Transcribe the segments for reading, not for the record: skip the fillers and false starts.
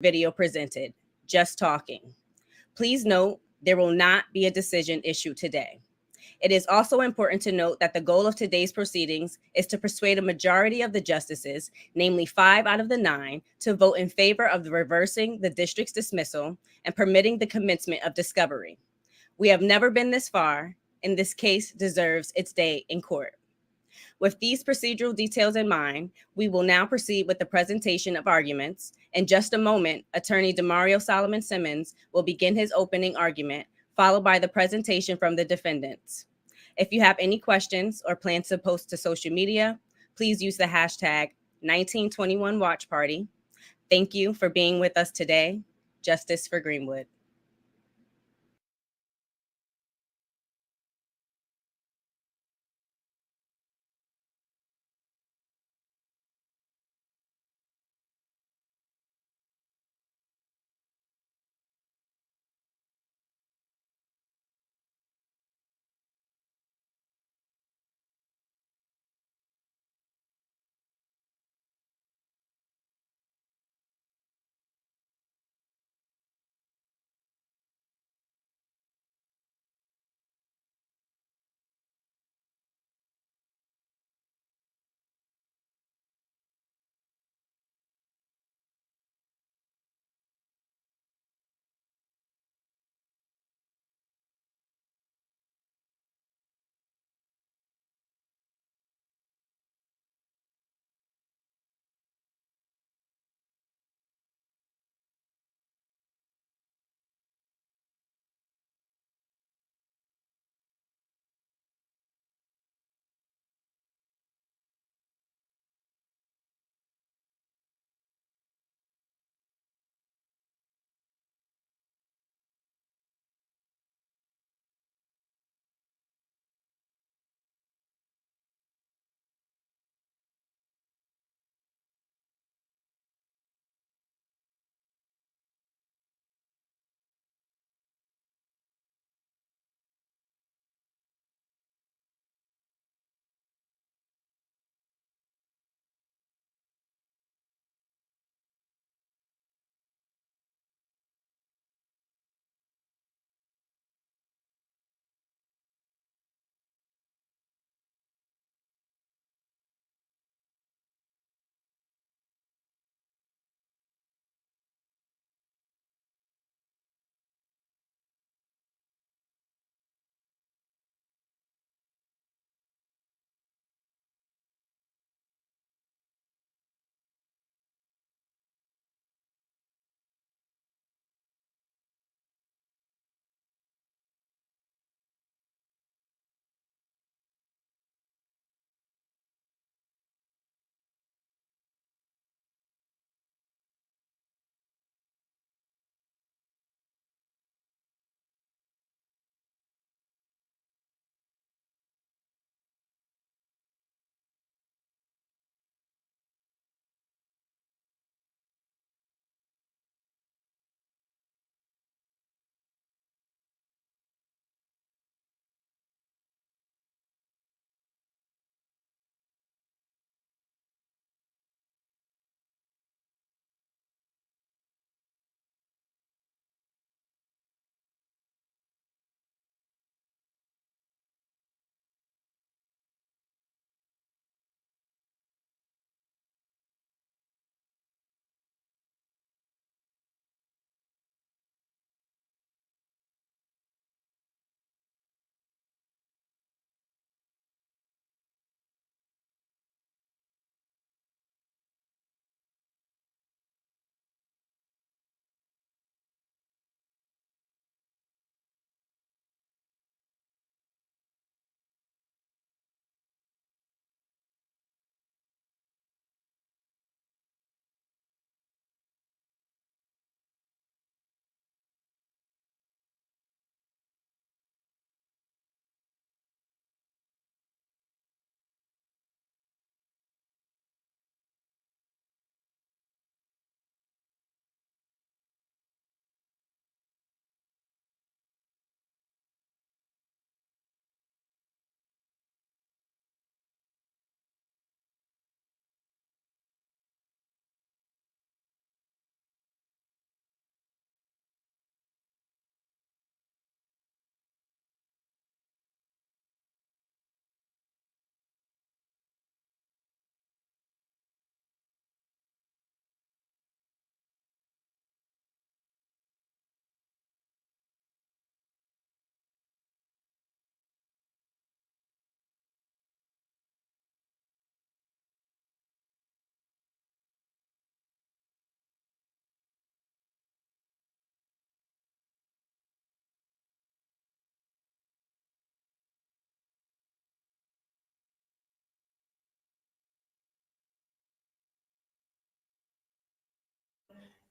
video presented, just talking. Please note there will not be a decision issued today. It is also important to note that the goal of today's proceedings is to persuade a majority of the justices, namely 5 out of the 9, to vote in favor of reversing the district's dismissal and permitting the commencement of discovery. We have never been this far, and this case deserves its day in court. With these procedural details in mind, we will now proceed with the presentation of arguments. In just a moment, Attorney Demario Solomon Simmons will begin his opening argument, followed by the presentation from the defendants. If you have any questions or plan to post to social media, please use the hashtag 1921WatchParty. Thank you for being with us today. Justice for Greenwood.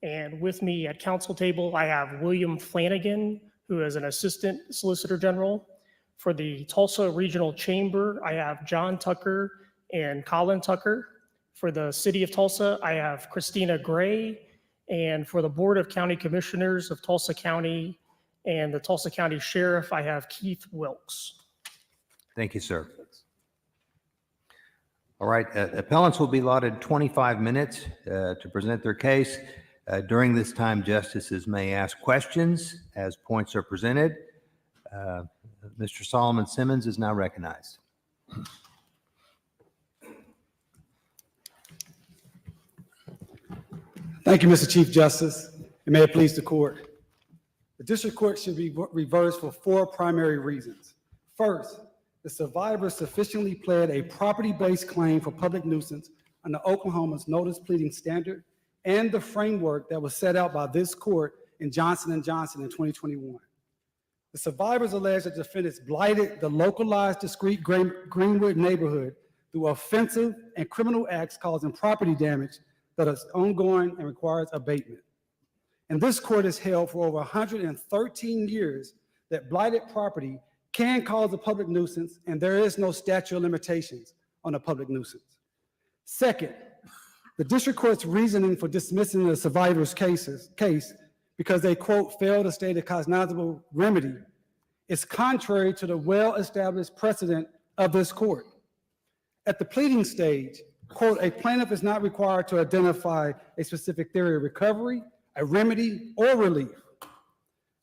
And with me at council table, I have William Flanagan, who is an Assistant Solicitor General. For the Tulsa Regional Chamber, I have John Tucker and Colin Tucker. For the City of Tulsa, I have Christina Gray. And for the Board of County Commissioners of Tulsa County and the Tulsa County Sheriff, I have Keith Wilkes. Thank you, sir. All right, appellants will be allotted 25 minutes to present their case. During this time, justices may ask questions as points are presented. Mr. Solomon Simmons is now recognized. Thank you, Mr. Chief Justice, and may it please the court. The district court should be reversed for 4 primary reasons. First, the survivor sufficiently pled a property-based claim for public nuisance under Oklahoma's notice pleading standard and the framework that was set out by this court in Johnson & Johnson in 2021. The survivors allege that defendants blighted the localized discrete Greenwood neighborhood through offensive and criminal acts causing property damage that is ongoing and requires abatement. And this court has held for over 113 years that blighted property can cause a public nuisance, and there is no statute of limitations on a public nuisance. Second, the district court's reasoning for dismissing the survivor's case because they, quote, failed to state a cognizable remedy is contrary to the well-established precedent of this court. At the pleading stage, quote, a plaintiff is not required to identify a specific theory of recovery, a remedy, or relief.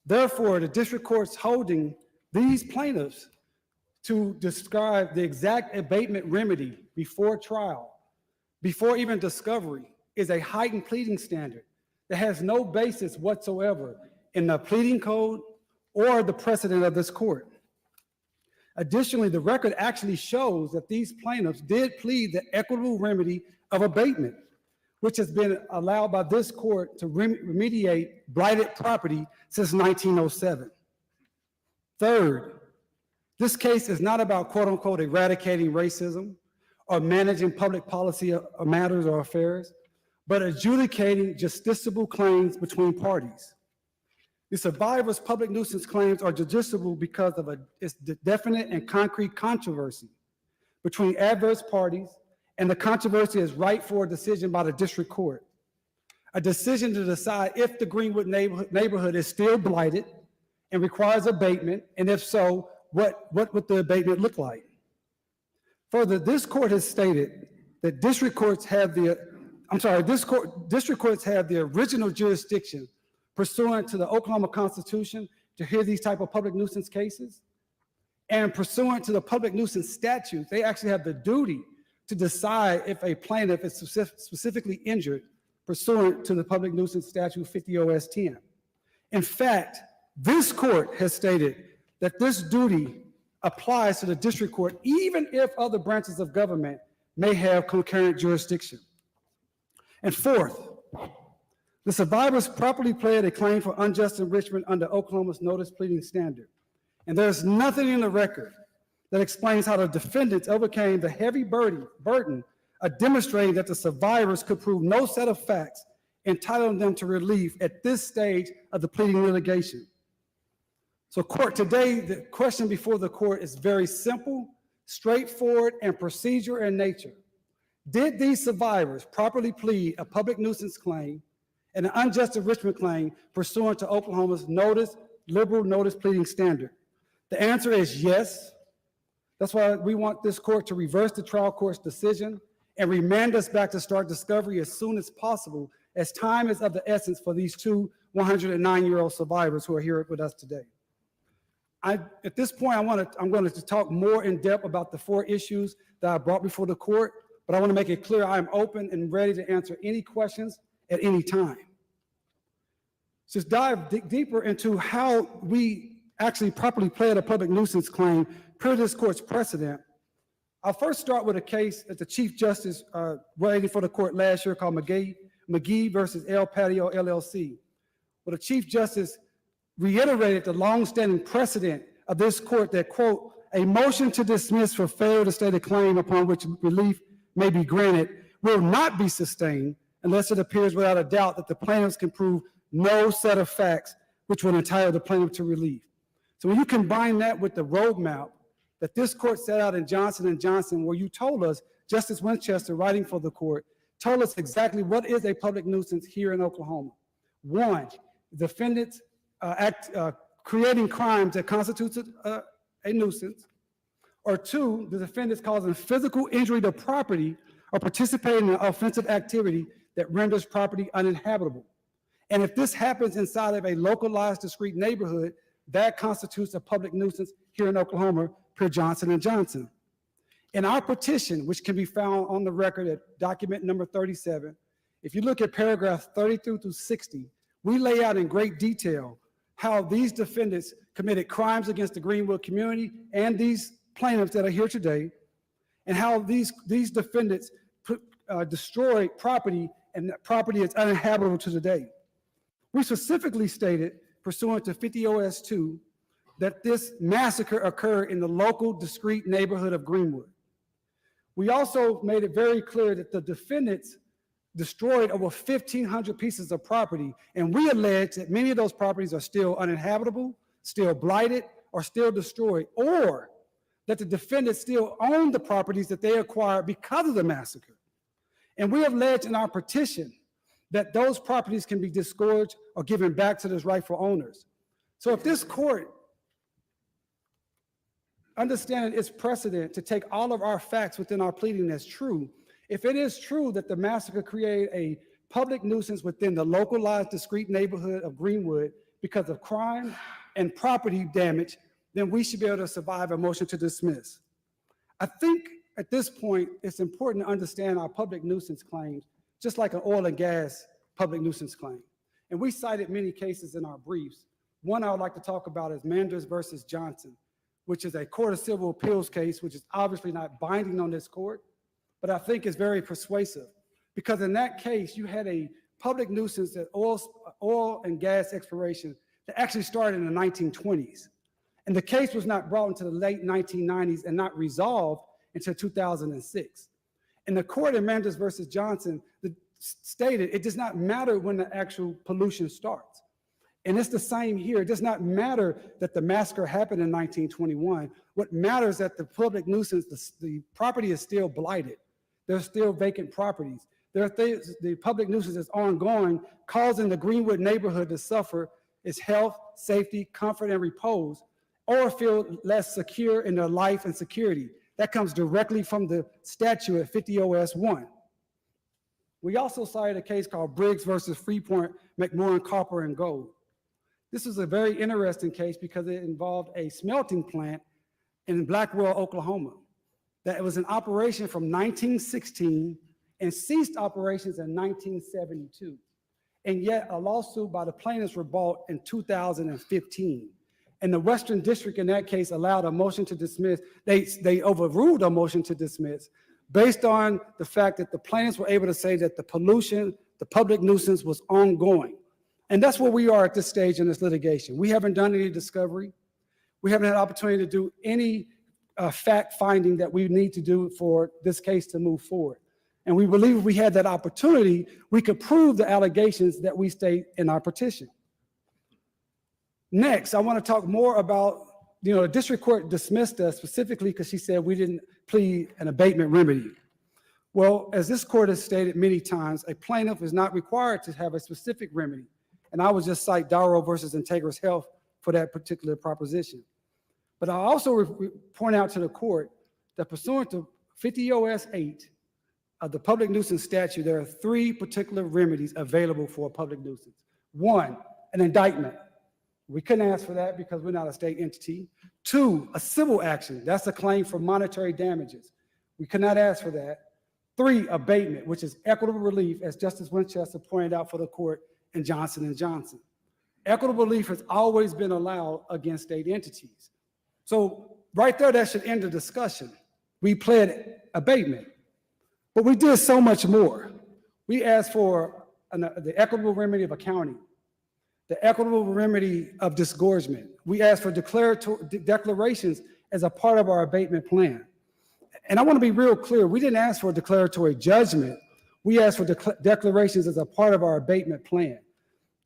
Therefore, the district court's holding these plaintiffs to describe the exact abatement remedy before trial, before even discovery, is a heightened pleading standard that has no basis whatsoever in the pleading code or the precedent of this court. Additionally, the record actually shows that these plaintiffs did plead the equitable remedy of abatement, which has been allowed by this court to remediate blighted property since 1907. Third, this case is not about, quote unquote, eradicating racism or managing public policy matters or affairs, but adjudicating justiciable claims between parties. The survivor's public nuisance claims are justiciable because of a definite and concrete controversy between adverse parties, and the controversy is ripe for a decision by the district court. A decision to decide if the Greenwood neighborhood is still blighted and requires abatement, and if so, what would the abatement look like? Further, this court has stated that district courts have the original jurisdiction pursuant to the Oklahoma Constitution to hear these type of public nuisance cases, and pursuant to the public nuisance statutes, they actually have the duty to decide if a plaintiff is specifically injured pursuant to the public nuisance statute 50 OS 10. In fact, this court has stated that this duty applies to the district court even if other branches of government may have concurrent jurisdiction. And fourth, the survivors properly pled a claim for unjust enrichment under Oklahoma's notice pleading standard. And there's nothing in the record that explains how the defendants overcame the heavy burden of demonstrating that the survivors could prove no set of facts entitling them to relief at this stage of the pleading litigation. So court, today, the question before the court is very simple, straightforward, and procedural in nature. Did these survivors properly plead a public nuisance claim and an unjust enrichment claim pursuant to Oklahoma's liberal notice pleading standard? The answer is yes. That's why we want this court to reverse the trial court's decision and remand us back to start discovery as soon as possible, as time is of the essence for these two 109-year-old survivors who are here with us today. At this point, I'm going to talk more in depth about the 4 issues that I brought before the court, but I want to make it clear I am open and ready to answer any questions at any time. Just dive deeper into how we actually properly pled a public nuisance claim per this court's precedent. I'll first start with a case that the Chief Justice waiting for the court last year called McGee versus El Patio LLC, where the Chief Justice reiterated the longstanding precedent of this court that, quote, a motion to dismiss for failure to state a claim upon which relief may be granted will not be sustained unless it appears without a doubt that the plaintiffs can prove no set of facts which would entitle the plaintiff to relief. So when you combine that with the roadmap that this court set out in Johnson & Johnson, where you told us, Justice Winchester, writing for the court, told us exactly what is a public nuisance here in Oklahoma. One, defendants creating crimes that constitutes a nuisance. Or two, the defendants causing physical injury to property or participating in offensive activity that renders property uninhabitable. And if this happens inside of a localized, discrete neighborhood, that constitutes a public nuisance here in Oklahoma per Johnson & Johnson. In our petition, which can be found on the record at document number 37, if you look at paragraphs 32 through 60, we lay out in great detail how these defendants committed crimes against the Greenwood community and these plaintiffs that are here today, and how these defendants destroyed property, and that property is uninhabitable to today. We specifically stated, pursuant to 50 OS 2, that this massacre occurred in the local discrete neighborhood of Greenwood. We also made it very clear that the defendants destroyed over 1,500 pieces of property, and we allege that many of those properties are still uninhabitable, still blighted, or still destroyed, or that the defendants still own the properties that they acquired because of the massacre. And we have alleged in our petition that those properties can be disgorged or given back to those rightful owners. So if this court, understanding its precedent to take all of our facts within our pleading as true, if it is true that the massacre created a public nuisance within the localized, discrete neighborhood of Greenwood because of crime and property damage, then we should be able to survive a motion to dismiss. I think at this point, it's important to understand our public nuisance claims, just like an oil and gas public nuisance claim. And we cited many cases in our briefs. One I would like to talk about is Manders versus Johnson, which is a Court of Civil Appeals case, which is obviously not binding on this court, but I think is very persuasive. Because in that case, you had a public nuisance that oil and gas exploration that actually started in the 1920s. And the case was not brought into the late 1990s and not resolved until 2006. And the court in Manders versus Johnson stated it does not matter when the actual pollution starts. And it's the same here. It does not matter that the massacre happened in 1921. What matters is that the public nuisance, the property is still blighted. There's still vacant properties. The public nuisance is ongoing, causing the Greenwood neighborhood to suffer its health, safety, comfort, and repose, or feel less secure in their life and security. That comes directly from the statute at 50 OS 1. We also cited a case called Briggs versus Freeport, McMorran, Copper, and Gold. This is a very interesting case because it involved a smelting plant in Blackwell, Oklahoma, that was in operation from 1916 and ceased operations in 1972. And yet a lawsuit by the plaintiffs were brought in 2015. And the Western District in that case allowed a motion to dismiss. They overruled a motion to dismiss based on the fact that the plaintiffs were able to say that the pollution, the public nuisance was ongoing. And that's where we are at this stage in this litigation. We haven't done any discovery. We haven't had opportunity to do any fact finding that we need to do for this case to move forward. And we believe if we had that opportunity, we could prove the allegations that we state in our petition. Next, I want to talk more about, the district court dismissed us specifically because she said we didn't plead an abatement remedy. Well, as this court has stated many times, a plaintiff is not required to have a specific remedy. And I would just cite Darrow versus Integris Health for that particular proposition. But I also point out to the court that pursuant to 50 OS 8 of the public nuisance statute, there are 3 particular remedies available for a public nuisance. 1, an indictment. We couldn't ask for that because we're not a state entity. 2, a civil action. That's a claim for monetary damages. We could not ask for that. 3, abatement, which is equitable relief, as Justice Winchester pointed out for the court in Johnson & Johnson. Equitable relief has always been allowed against state entities. So right there, that should end the discussion. We pled abatement, but we did so much more. We asked for the equitable remedy of accounting, the equitable remedy of disgorgement. We asked for declarations as a part of our abatement plan. And I want to be real clear, we didn't ask for a declaratory judgment. we asked for declarations as a part of our abatement plan.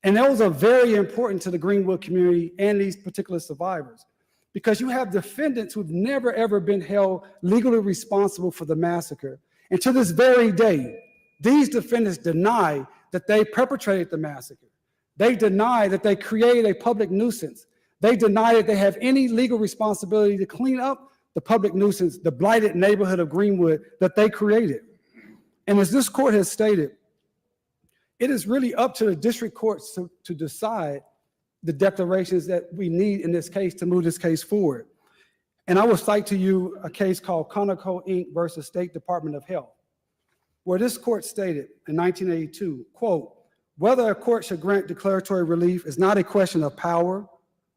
And those are very important to the Greenwood community and these particular survivors, because you have defendants who've never, ever been held legally responsible for the massacre. And to this very day, these defendants deny that they perpetrated the massacre. They deny that they created a public nuisance. They deny that they have any legal responsibility to clean up the public nuisance, the blighted neighborhood of Greenwood that they created. And as this court has stated, it is really up to the district courts to decide the declarations that we need in this case to move this case forward. And I will cite to you a case called Conoco Inc. versus State Department of Health, where this court stated in 1982, quote, whether a court should grant declaratory relief is not a question of power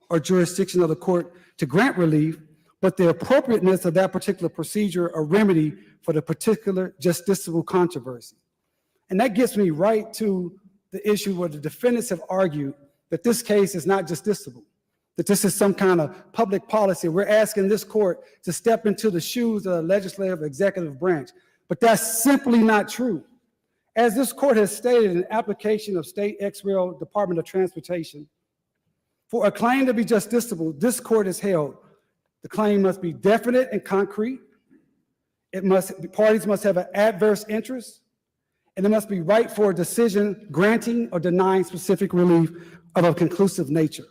or jurisdiction of the court to grant relief, but the appropriateness of that particular procedure or remedy for the particular justiciable controversy. And that gets me right to the issue where the defendants have argued that this case is not justiciable, that this is some kind of public policy. We're asking this court to step into the shoes of the legislative executive branch, but that's simply not true. As this court has stated in an application of State Ex Rel Department of Transportation, for a claim to be justiciable, this court has held the claim must be definite and concrete. Parties must have an adverse interest, and it must be right for a decision granting or denying specific relief of a conclusive nature.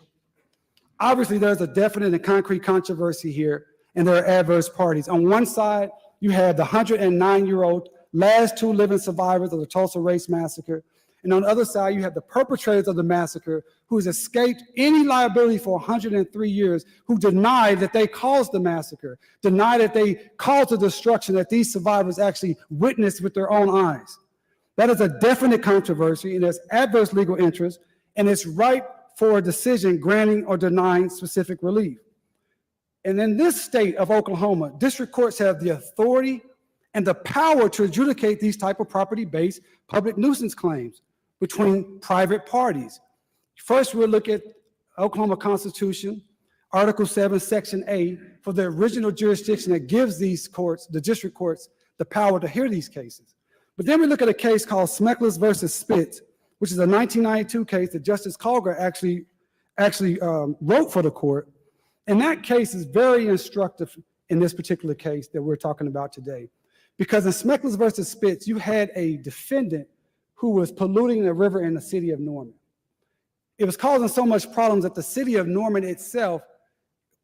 Obviously, there's a definite and concrete controversy here, and there are adverse parties. On one side, you have the 109-year-old last two living survivors of the Tulsa Race Massacre, and on the other side, you have the perpetrators of the massacre who has escaped any liability for 103 years, who deny that they caused the massacre, deny that they caused the destruction that these survivors actually witnessed with their own eyes. That is a definite controversy, and there's adverse legal interest, and it's right for a decision granting or denying specific relief. And in this state of Oklahoma, district courts have the authority and the power to adjudicate these type of property-based public nuisance claims between private parties. First, we'll look at Oklahoma Constitution, Article 7, Section A, for the original jurisdiction that gives these courts, the district courts, the power to hear these cases. But then we look at a case called Smeckless versus Spitz, which is a 1992 case that Justice Colgar actually wrote for the court. And that case is very instructive in this particular case that we're talking about today. Because in Smeckless versus Spitz, you had a defendant who was polluting a river in the city of Norman. It was causing so much problems that the city of Norman itself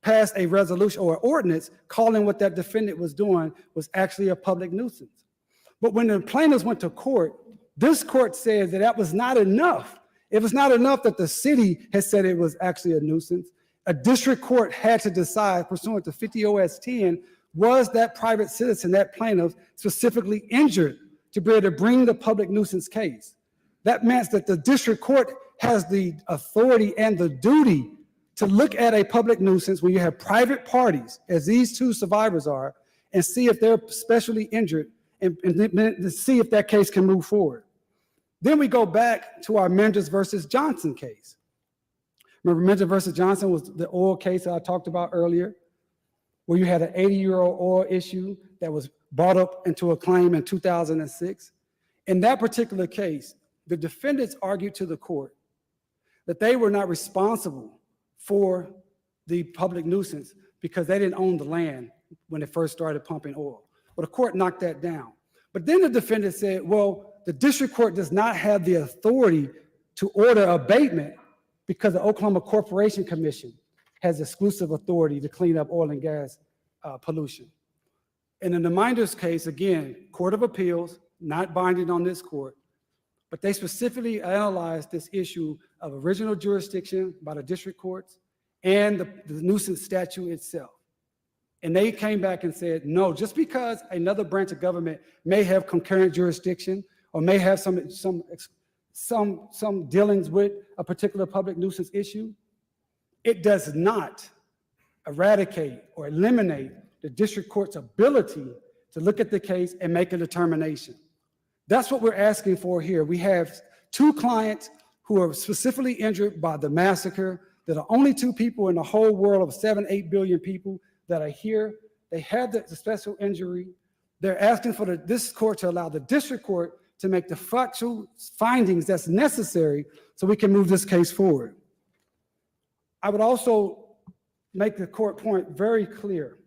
passed a resolution or ordinance calling what that defendant was doing was actually a public nuisance. But when the plaintiffs went to court, this court said that that was not enough. It was not enough that the city had said it was actually a nuisance. A district court had to decide, pursuant to 50 OS 10, was that private citizen, that plaintiff, specifically injured to be able to bring the public nuisance case. That meant that the district court has the authority and the duty to look at a public nuisance when you have private parties, as these two survivors are, and see if they're specially injured and to see if that case can move forward. Then we go back to our Mendes versus Johnson case. Remember, Mendes versus Johnson was the oil case that I talked about earlier, where you had an 80-year-old oil issue that was brought up into a claim in 2006. In that particular case, the defendants argued to the court that they were not responsible for the public nuisance because they didn't own the land when they first started pumping oil. Well, the court knocked that down. But then the defendant said, well, the district court does not have the authority to order abatement because the Oklahoma Corporation Commission has exclusive authority to clean up oil and gas pollution. And in the Minders case, again, Court of Appeals, not binding on this court, but they specifically analyzed this issue of original jurisdiction by the district courts and the nuisance statute itself. And they came back and said, no, just because another branch of government may have concurrent jurisdiction or may have some dealings with a particular public nuisance issue, it does not eradicate or eliminate the district court's ability to look at the case and make a determination. That's what we're asking for here. We have two clients who are specifically injured by the massacre. There are only two people in the whole world of 7-8 billion people that are here. They had the special injury. They're asking for this court to allow the district court to make the factual findings that's necessary so we can move this case forward. I would also make the court point very clear.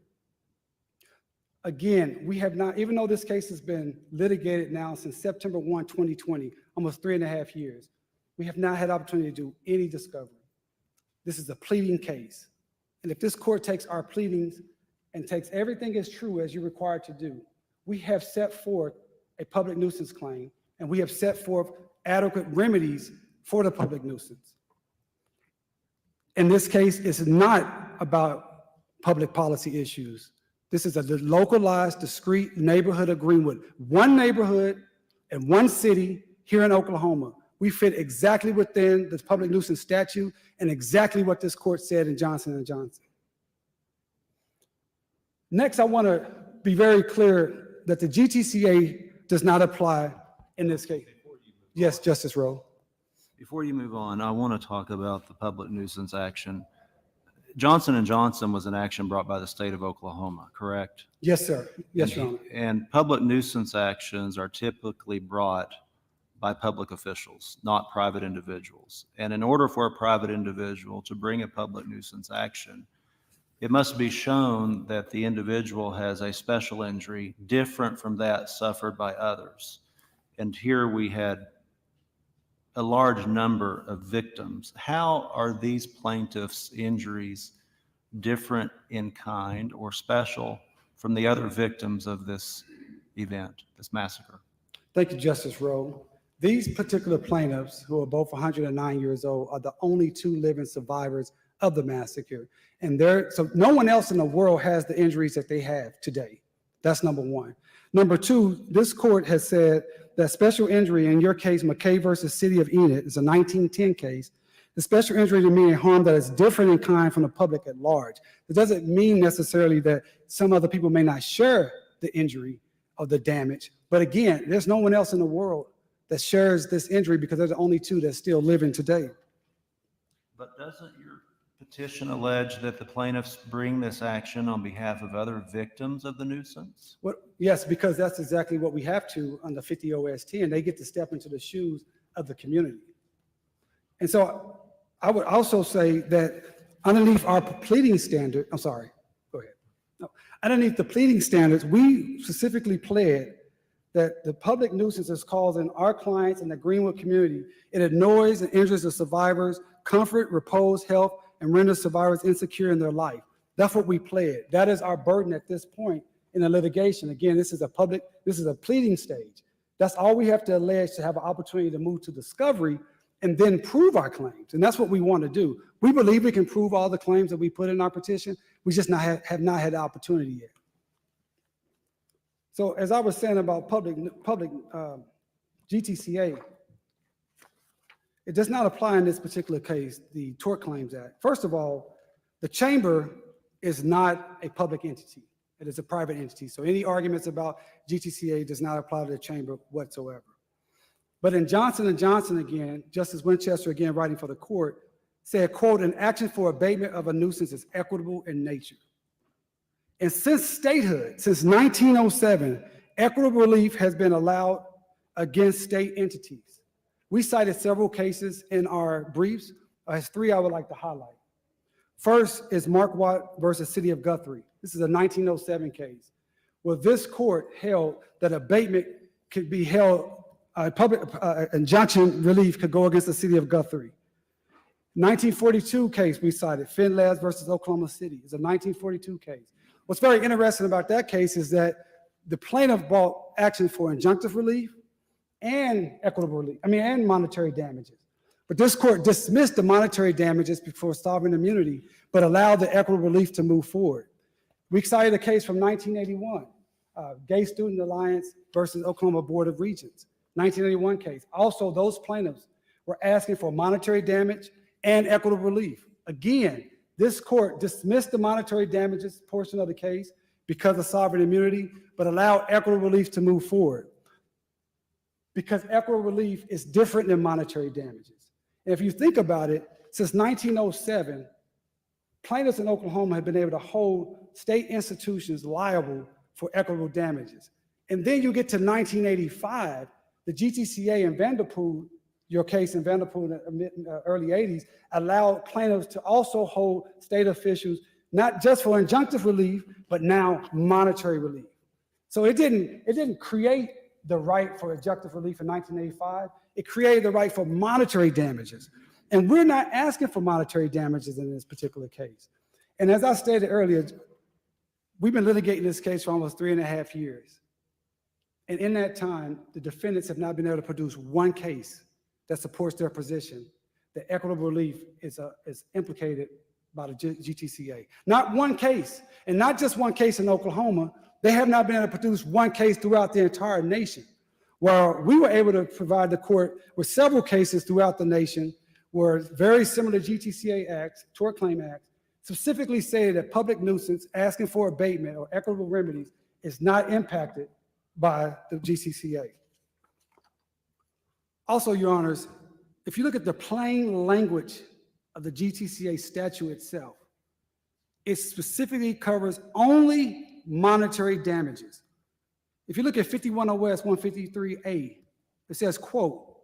Again, we have not, even though this case has been litigated now since September 1, 2020, almost 3.5 years, we have not had opportunity to do any discovery. This is a pleading case. And if this court takes our pleadings and takes everything as true as you're required to do, we have set forth a public nuisance claim, and we have set forth adequate remedies for the public nuisance. In this case, it's not about public policy issues. This is a localized, discrete neighborhood of Greenwood. One neighborhood and one city here in Oklahoma. We fit exactly within the public nuisance statute and exactly what this court said in Johnson & Johnson. Next, I want to be very clear that the GTCA does not apply in this case. Yes, Justice Rowe. Before you move on, I want to talk about the public nuisance action. Johnson & Johnson was an action brought by the state of Oklahoma, correct? Yes, sir. Yes, Your Honor. And public nuisance actions are typically brought by public officials, not private individuals. And in order for a private individual to bring a public nuisance action, it must be shown that the individual has a special injury different from that suffered by others. And here we had a large number of victims. How are these plaintiffs' injuries different in kind or special from the other victims of this event, this massacre? Thank you, Justice Rowe. These particular plaintiffs, who are both 109 years old, are the only two living survivors of the massacre. And so no one else in the world has the injuries that they have today. That's number one. Number two, this court has said that special injury, in your case, McKay versus City of Enid, is a 1910 case. The special injury to mean a harm that is different in kind from the public at large. It doesn't mean necessarily that some other people may not share the injury or the damage. But again, there's no one else in the world that shares this injury because they're the only two that's still living today. But doesn't your petition allege that the plaintiffs bring this action on behalf of other victims of the nuisance? Yes, because that's exactly what we have to under 50 OST, and they get to step into the shoes of the community. And so I would also say that underneath our pleading standard, I'm sorry, go ahead. No, underneath the pleading standards, we specifically pled that the public nuisance is causing our clients and the Greenwood community. It annoys and injures the survivors' comfort, repose, health, and renders survivors insecure in their life. That's what we pled. That is our burden at this point in the litigation. Again, this is a pleading stage. That's all we have to allege to have an opportunity to move to discovery and then prove our claims. And that's what we want to do. We believe we can prove all the claims that we put in our petition. We just have not had the opportunity yet. So as I was saying about public GTCA, it does not apply in this particular case, the Tort Claims Act. First of all, the chamber is not a public entity. It is a private entity. So any arguments about GTCA does not apply to the chamber whatsoever. But in Johnson & Johnson again, Justice Winchester again writing for the court, said, quote, an action for abatement of a nuisance is equitable in nature. And since statehood, since 1907, equitable relief has been allowed against state entities. We cited several cases in our briefs. There's three I would like to highlight. First is Mark Watt versus City of Guthrie. This is a 1907 case where this court held that abatement could be held, public injunction relief could go against the City of Guthrie. 1942 case we cited, Finlaz versus Oklahoma City. It's a 1942 case. What's very interesting about that case is that the plaintiff brought action for injunctive relief and equitable relief, and monetary damages. But this court dismissed the monetary damages before sovereign immunity, but allowed the equitable relief to move forward. We cited a case from 1981, Gay Student Alliance versus Oklahoma Board of Regents, 1981 case. Also, those plaintiffs were asking for monetary damage and equitable relief. Again, this court dismissed the monetary damages portion of the case because of sovereign immunity, but allowed equitable relief to move forward. Because equitable relief is different than monetary damages. And if you think about it, since 1907, plaintiffs in Oklahoma have been able to hold state institutions liable for equitable damages. And then you get to 1985, the GTCA in Vanderpool, your case in Vanderpool in the early 80s, allowed plaintiffs to also hold state officials, not just for injunctive relief, but now monetary relief. So it didn't create the right for injunctive relief in 1985. It created the right for monetary damages. And we're not asking for monetary damages in this particular case. And as I stated earlier, we've been litigating this case for almost 3.5 years. And in that time, the defendants have not been able to produce one case that supports their position that equitable relief is implicated by the GTCA. Not one case, and not just one case in Oklahoma. They have not been able to produce one case throughout the entire nation. While we were able to provide the court with several cases throughout the nation where very similar GTCA acts, tort claim acts, specifically say that public nuisance asking for abatement or equitable remedies is not impacted by the GTCA. Also, Your Honors, if you look at the plain language of the GTCA statute itself, it specifically covers only monetary damages. If you look at 51 OS 153A, it says, quote,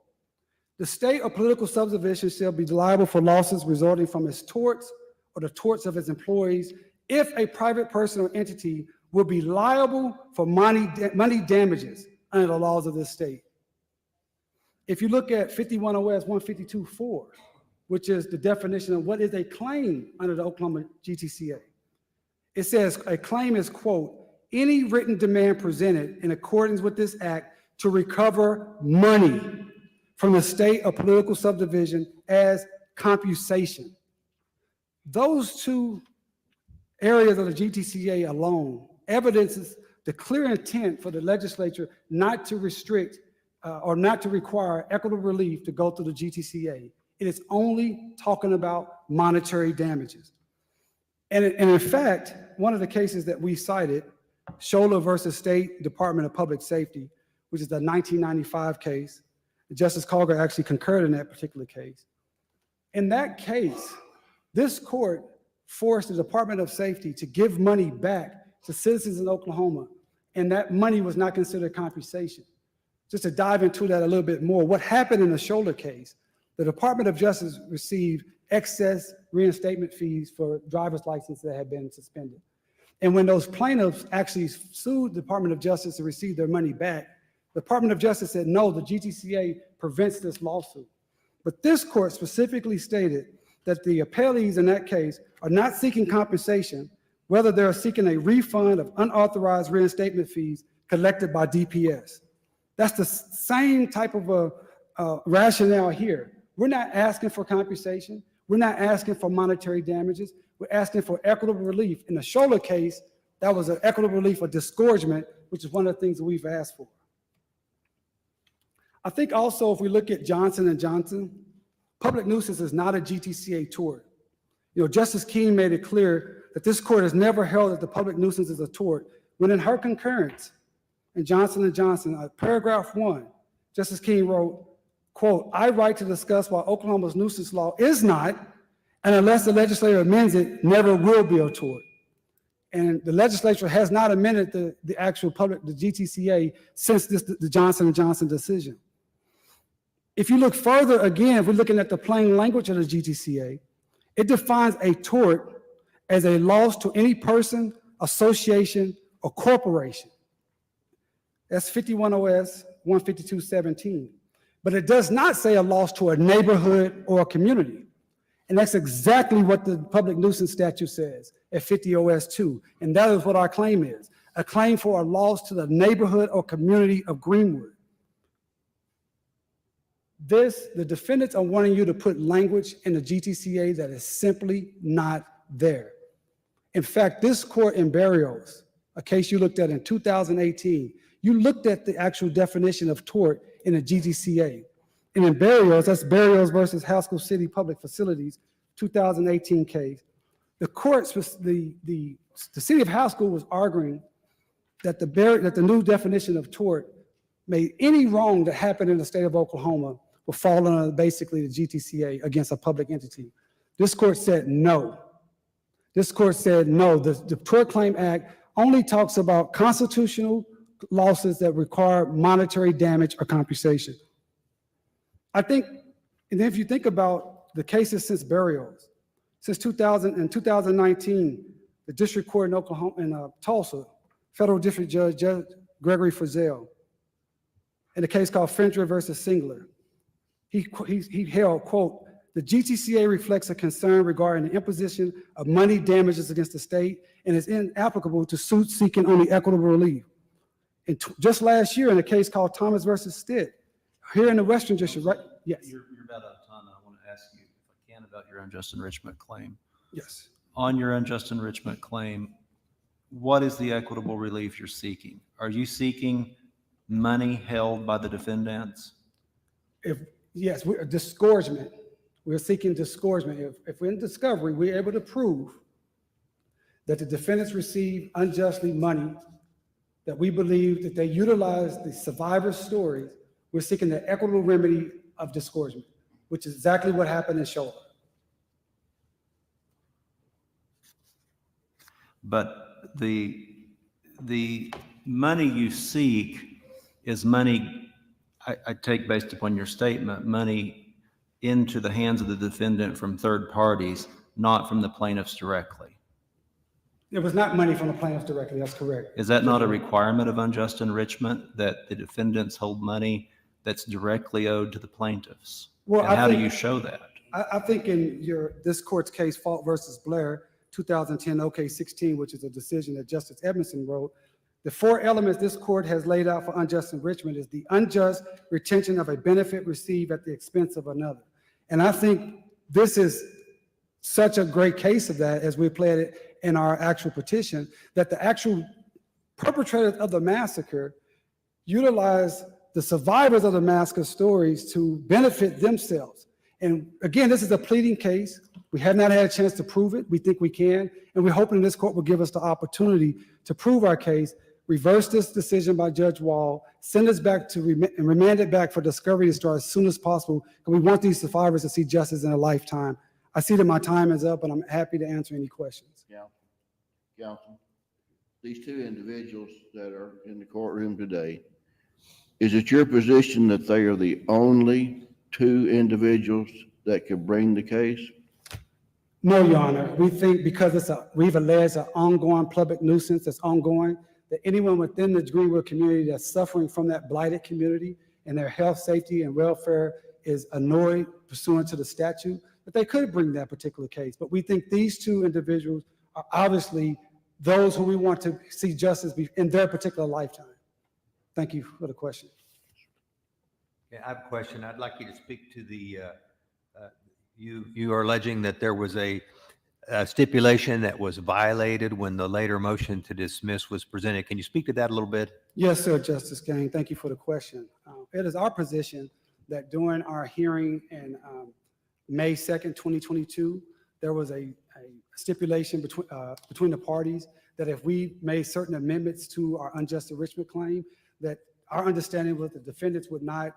the state or political subdivision shall be liable for losses resulting from its torts or the torts of its employees if a private person or entity will be liable for money damages under the laws of this state. If you look at 51 OS 152.4, which is the definition of what is a claim under the Oklahoma GTCA, it says a claim is, quote, any written demand presented in accordance with this act to recover money from the state or political subdivision as computation. Those two areas of the GTCA alone evidences the clear intent for the legislature not to restrict or not to require equitable relief to go through the GTCA. It is only talking about monetary damages. And in fact, one of the cases that we cited, Scholar versus State Department of Public Safety, which is the 1995 case, Justice Colgar actually concurred in that particular case. In that case, this court forced the Department of Safety to give money back to citizens in Oklahoma, and that money was not considered compensation. Just to dive into that a little bit more, what happened in the Scholar case, the Department of Justice received excess reinstatement fees for driver's licenses that had been suspended. And when those plaintiffs actually sued the Department of Justice to receive their money back, the Department of Justice said, no, the GTCA prevents this lawsuit. But this court specifically stated that the appellees in that case are not seeking compensation, whether they're seeking a refund of unauthorized reinstatement fees collected by DPS. That's the same type of a rationale here. We're not asking for compensation. We're not asking for monetary damages. We're asking for equitable relief. In the Scholar case, that was an equitable relief for disgorgement, which is one of the things that we've asked for. I think also if we look at Johnson & Johnson, public nuisance is not a GTCA tort. You know, Justice King made it clear that this court has never held that the public nuisance is a tort, when in her concurrence in Johnson & Johnson, paragraph 1, Justice King wrote, quote, I write to discuss why Oklahoma's nuisance law is not, and unless the legislature amends it, never will be a tort. And the legislature has not amended the actual the GTCA since the Johnson & Johnson decision. If you look further, again, if we're looking at the plain language of the GTCA, it defines a tort as a loss to any person, association, or corporation. That's 51 OS 152.17. But it does not say a loss to a neighborhood or a community. And that's exactly what the public nuisance statute says at 50 OS 2. And that is what our claim is, a claim for a loss to the neighborhood or community of Greenwood. The defendants are wanting you to put language in the GTCA that is simply not there. In fact, this court in Barrios, a case you looked at in 2018, you looked at the actual definition of tort in the GTCA. And in Barrios, that's Barrios versus Haskell City Public Facilities, 2018 case. The court, the city of Haskell was arguing that the new definition of tort made any wrong that happened in the state of Oklahoma will fall under basically the GTCA against a public entity. This court said no. This court said no. The Tort Claim Act only talks about constitutional losses that require monetary damage or compensation. I think, and then if you think about the cases since burials, since 2019, the district court in Oklahoma, in Tulsa, federal district judge, Judge Gregory Frizzell, in a case called Fendra versus Singler, he held, quote, the GTCA reflects a concern regarding the imposition of money damages against the state and is inapplicable to suits seeking only equitable relief. And just last year in a case called Thomas versus Stitt, here in the Western District, right? Yes. You're about out of time. I want to ask you, if I can, about your unjust enrichment claim. Yes. On your unjust enrichment claim, what is the equitable relief you're seeking? Are you seeking money held by the defendants? Yes, disgorgement. We're seeking disgorgement. If we're in discovery, we're able to prove that the defendants received unjustly money, that we believe that they utilized the survivor's stories, we're seeking the equitable remedy of disgorgement, which is exactly what happened in Shola. But the money you seek is money, I take based upon your statement, money into the hands of the defendant from third parties, not from the plaintiffs directly. It was not money from the plaintiffs directly, that's correct. Is that not a requirement of unjust enrichment, that the defendants hold money that's directly owed to the plaintiffs? Well, and how do you show that? I think in this court's case, Fault versus Blair, 2010 OK 16, which is a decision that Justice Edmondson wrote, the 4 elements this court has laid out for unjust enrichment is the unjust retention of a benefit received at the expense of another. And I think this is such a great case of that, as we played it in our actual petition, that the actual perpetrators of the massacre utilized the survivors of the massacre stories to benefit themselves. And again, this is a pleading case. We have not had a chance to prove it. We think we can. And we're hoping this court will give us the opportunity to prove our case, reverse this decision by Judge Wall, send us back to and remand it back for discovery to start as soon as possible. And we want these survivors to see justice in a lifetime. I see that my time is up, and I'm happy to answer any questions. Yeah. Counsel, these 2 individuals that are in the courtroom today, is it your position that they are the only 2 individuals that could bring the case? No, Your Honor. We think because we've alleged an ongoing public nuisance that's ongoing, that anyone within the Greenwood community that's suffering from that blighted community and their health, safety, and welfare is annoyed pursuant to the statute, that they could bring that particular case. But we think these 2 individuals are obviously those who we want to see justice in their particular lifetime. Thank you for the question. Yeah, I have a question. I'd like you to speak to the, you are alleging that there was a stipulation that was violated when the later motion to dismiss was presented. Can you speak to that a little bit? Yes, sir, Justice Gang. Thank you for the question. It is our position that during our hearing in May 2nd, 2022, there was a stipulation between the parties that if we made certain amendments to our unjust enrichment claim, that our understanding was the defendants would not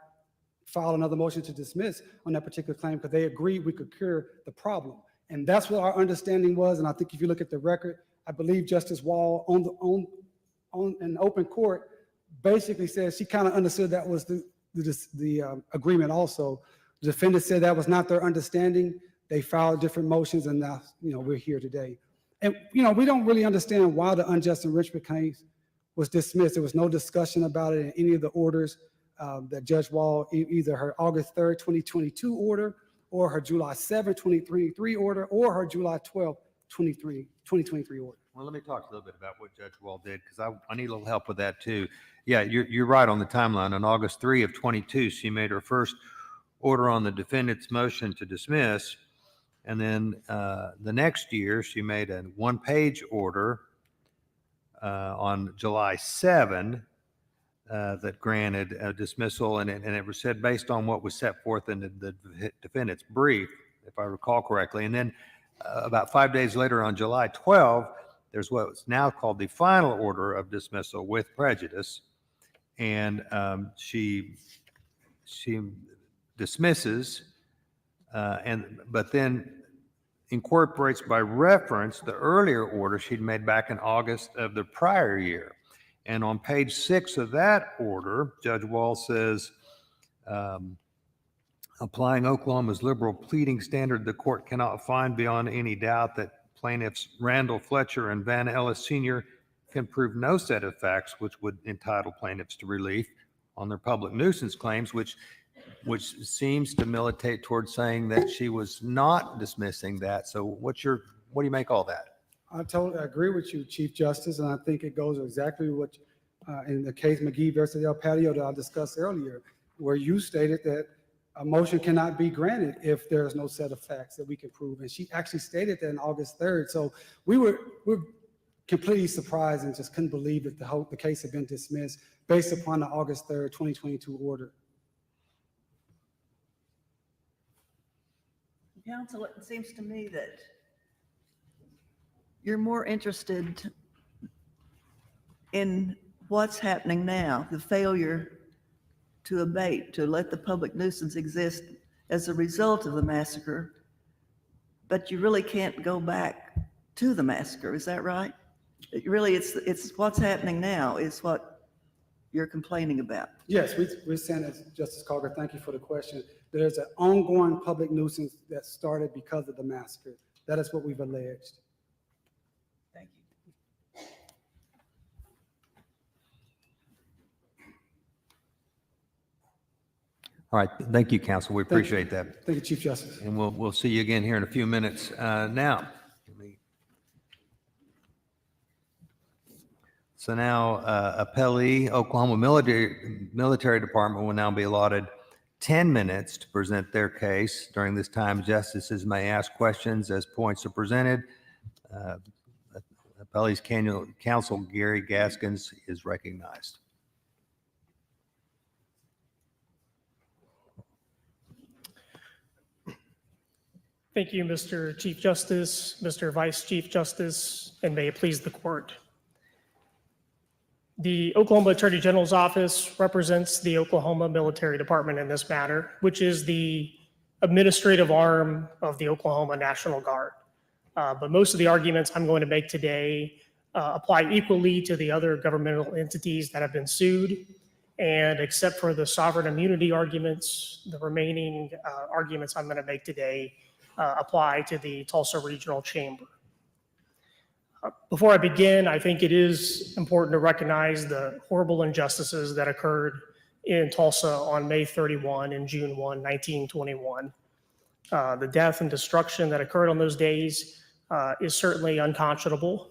file another motion to dismiss on that particular claim because they agreed we could cure the problem. And that's what our understanding was. And I think if you look at the record, I believe Justice Wall on an open court basically says she kind of understood that was the agreement also. The defendant said that was not their understanding. They filed different motions, and now, we're here today. And, we don't really understand why the unjust enrichment case was dismissed. There was no discussion about it in any of the orders that Judge Wall, either her August 3rd, 2022 order, or her July 7th, 2023 order, or her July 12th, 2023 order. Well, let me talk a little bit about what Judge Wall did, because I need a little help with that too. Yeah, you're right on the timeline. On August 3 of 22, she made her first order on the defendant's motion to dismiss. And then the next year, she made a 1-page order on July 7 that granted a dismissal, and it was said based on what was set forth in the defendant's brief, if I recall correctly. And then about 5 days later, on July 12, there's what's now called the final order of dismissal with prejudice, and she dismisses, but then incorporates by reference the earlier order she'd made back in August of the prior year. And on page 6 of that order, Judge Wall says, applying Oklahoma's liberal pleading standard, the court cannot find beyond any doubt that plaintiffs Randall Fletcher and Van Ellis Sr. can prove no set of facts which would entitle plaintiffs to relief on their public nuisance claims, which seems to militate towards saying that she was not dismissing that. So what do you make all that? I totally agree with you, Chief Justice, and I think it goes exactly what, in the case McGee versus El Patio that I discussed earlier, where you stated that a motion cannot be granted if there is no set of facts that we can prove. And she actually stated that on August 3rd. So we're completely surprised and just couldn't believe that the case had been dismissed based upon the August 3rd, 2022 order. Counsel, it seems to me that you're more interested in what's happening now, the failure to abate, to let the public nuisance exist as a result of the massacre, but you really can't go back to the massacre. Is that right? Really, it's what's happening now is what you're complaining about. Yes, we're saying, as Justice Carter, thank you for the question. There's an ongoing public nuisance that started because of the massacre. That is what we've alleged. Thank you. All right, thank you, counsel. We appreciate that. Thank you, Chief Justice. And we'll see you again here in a few minutes. So now appellee Oklahoma Military Department will now be allotted 10 minutes to present their case. During this time, justices may ask questions as points are presented. Appellee's counsel Gary Gaskins is recognized. Thank you, Mr. Chief Justice, Mr. Vice Chief Justice, and may it please the court. The Oklahoma Attorney General's Office represents the Oklahoma Military Department in this matter, which is the administrative arm of the Oklahoma National Guard. But most of the arguments I'm going to make today apply equally to the other governmental entities that have been sued. And except for the sovereign immunity arguments, the remaining arguments I'm going to make today apply to the Tulsa Regional Chamber. Before I begin, I think it is important to recognize the horrible injustices that occurred in Tulsa on May 31 and June 1, 1921. The death and destruction that occurred on those days is certainly unconscionable,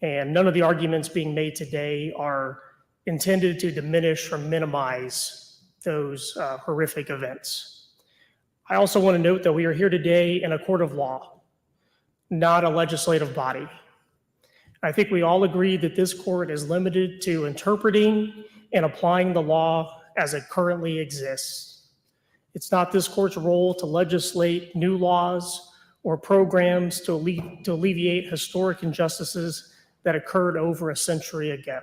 and none of the arguments being made today are intended to diminish or minimize those horrific events. I also want to note that we are here today in a court of law, not a legislative body. I think we all agree that this court is limited to interpreting and applying the law as it currently exists. It's not this court's role to legislate new laws or programs to alleviate historic injustices that occurred over a century ago.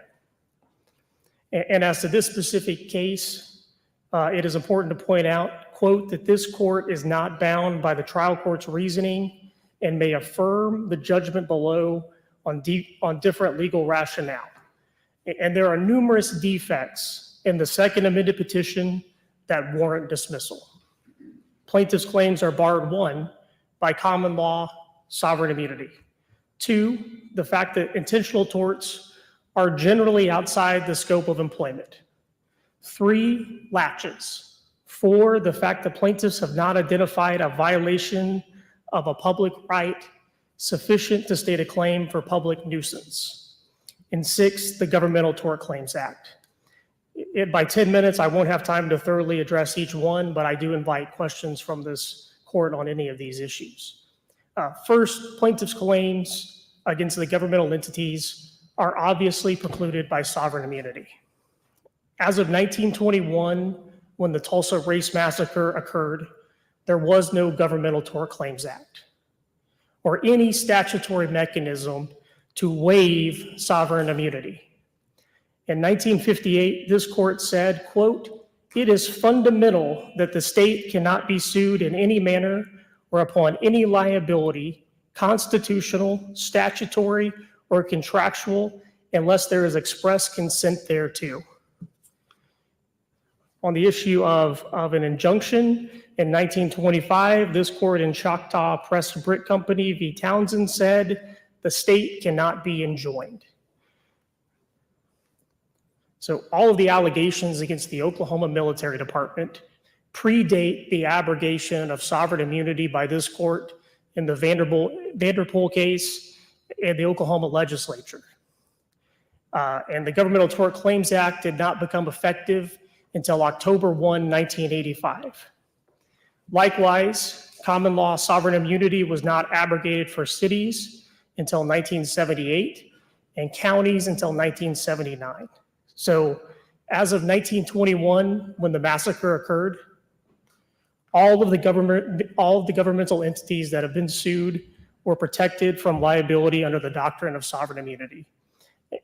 And as to this specific case, it is important to point out, quote, that this court is not bound by the trial court's reasoning and may affirm the judgment below on different legal rationale. And there are numerous defects in the second amended petition that warrant dismissal. Plaintiff's claims are barred, 1, by common law sovereign immunity. 2, the fact that intentional torts are generally outside the scope of employment. 3, latches. 4, the fact that plaintiffs have not identified a violation of a public right sufficient to state a claim for public nuisance. And 6, the Governmental Tort Claims Act. By 10 minutes, I won't have time to thoroughly address each one, but I do invite questions from this court on any of these issues. First, plaintiffs' claims against the governmental entities are obviously precluded by sovereign immunity. As of 1921, when the Tulsa Race Massacre occurred, there was no Governmental Tort Claims Act or any statutory mechanism to waive sovereign immunity. In 1958, this court said, quote, "It is fundamental that the state cannot be sued in any manner or upon any liability, constitutional, statutory, or contractual, unless there is express consent thereto. On the issue of an injunction, in 1925, this court in Choctaw Press Brick Company v. Townsend said, the state cannot be enjoined. So all of the allegations against the Oklahoma Military Department predate the abrogation of sovereign immunity by this court in the Vanderpool case and the Oklahoma legislature. And the Governmental Tort Claims Act did not become effective until October 1, 1985. Likewise, common law sovereign immunity was not abrogated for cities until 1978 and counties until 1979. So as of 1921, when the massacre occurred, all of the governmental entities that have been sued were protected from liability under the doctrine of sovereign immunity.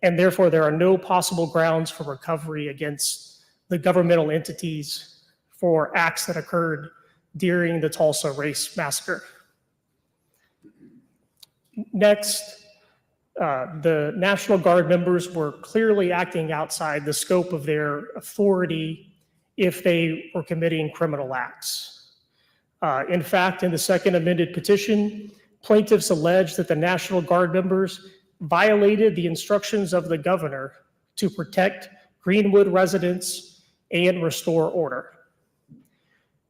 And therefore, there are no possible grounds for recovery against the governmental entities for acts that occurred during the Tulsa race massacre. Next, the National Guard members were clearly acting outside the scope of their authority if they were committing criminal acts. In fact, in the second amended petition, plaintiffs allege that the National Guard members violated the instructions of the governor to protect Greenwood residents and restore order.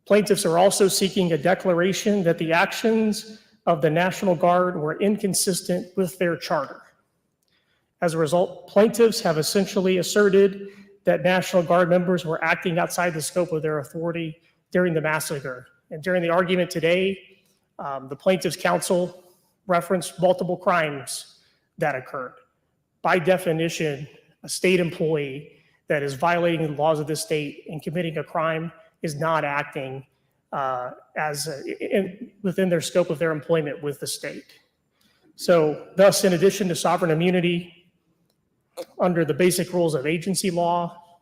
Plaintiffs are also seeking a declaration that the actions of the National Guard were inconsistent with their charter. As a result, plaintiffs have essentially asserted that National Guard members were acting outside the scope of their authority during the massacre. And during the argument today, the plaintiffs' counsel referenced multiple crimes that occurred. By definition, a state employee that is violating the laws of the state and committing a crime is not acting within their scope of their employment with the state. So thus, in addition to sovereign immunity, under the basic rules of agency law,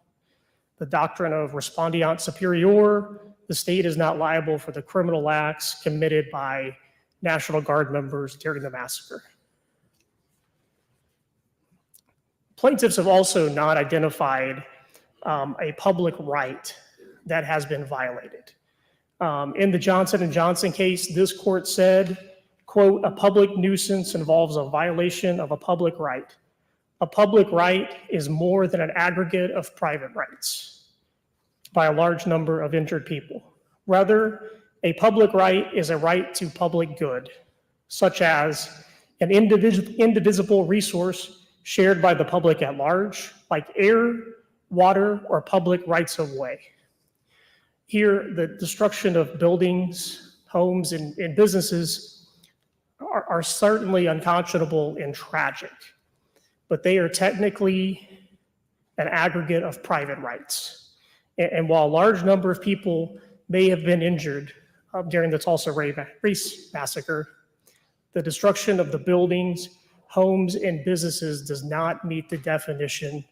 the doctrine of respondeat superior, the state is not liable for the criminal acts committed by National Guard members during the massacre. Plaintiffs have also not identified a public right that has been violated. In the Johnson & Johnson case, this court said, quote, "A public nuisance involves a violation of a public right. A public right is more than an aggregate of private rights by a large number of injured people. Rather, a public right is a right to public good, such as an indivisible resource shared by the public at large, like air, water, or public rights of way." Here, the destruction of buildings, homes, and businesses are certainly unconscionable and tragic, but they are technically an aggregate of private rights. And while a large number of people may have been injured during the Tulsa race massacre, the destruction of the buildings, homes, and businesses does not meet the definition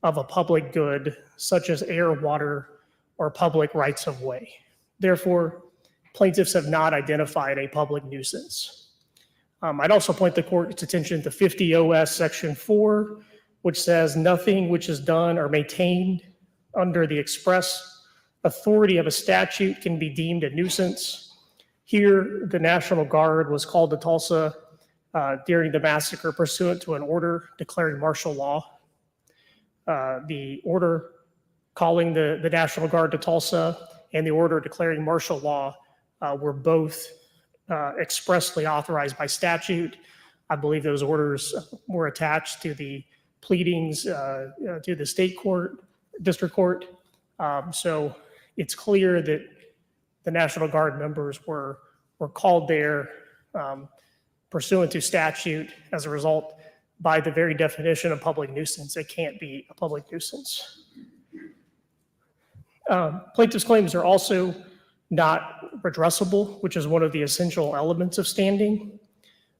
of a public good, such as air, water, or public rights of way. Therefore, plaintiffs have not identified a public nuisance. I'd also point the court's attention to 50 OS Section 4, which says nothing which is done or maintained under the express authority of a statute can be deemed a nuisance. Here, the National Guard was called to Tulsa during the massacre pursuant to an order declaring martial law. The order calling the National Guard to Tulsa and the order declaring martial law were both expressly authorized by statute. I believe those orders were attached to the pleadings to the state court, district court. So it's clear that the National Guard members were called there pursuant to statute. As a result, by the very definition of public nuisance, it can't be a public nuisance. Plaintiff's claims are also not redressable, which is one of the essential elements of standing.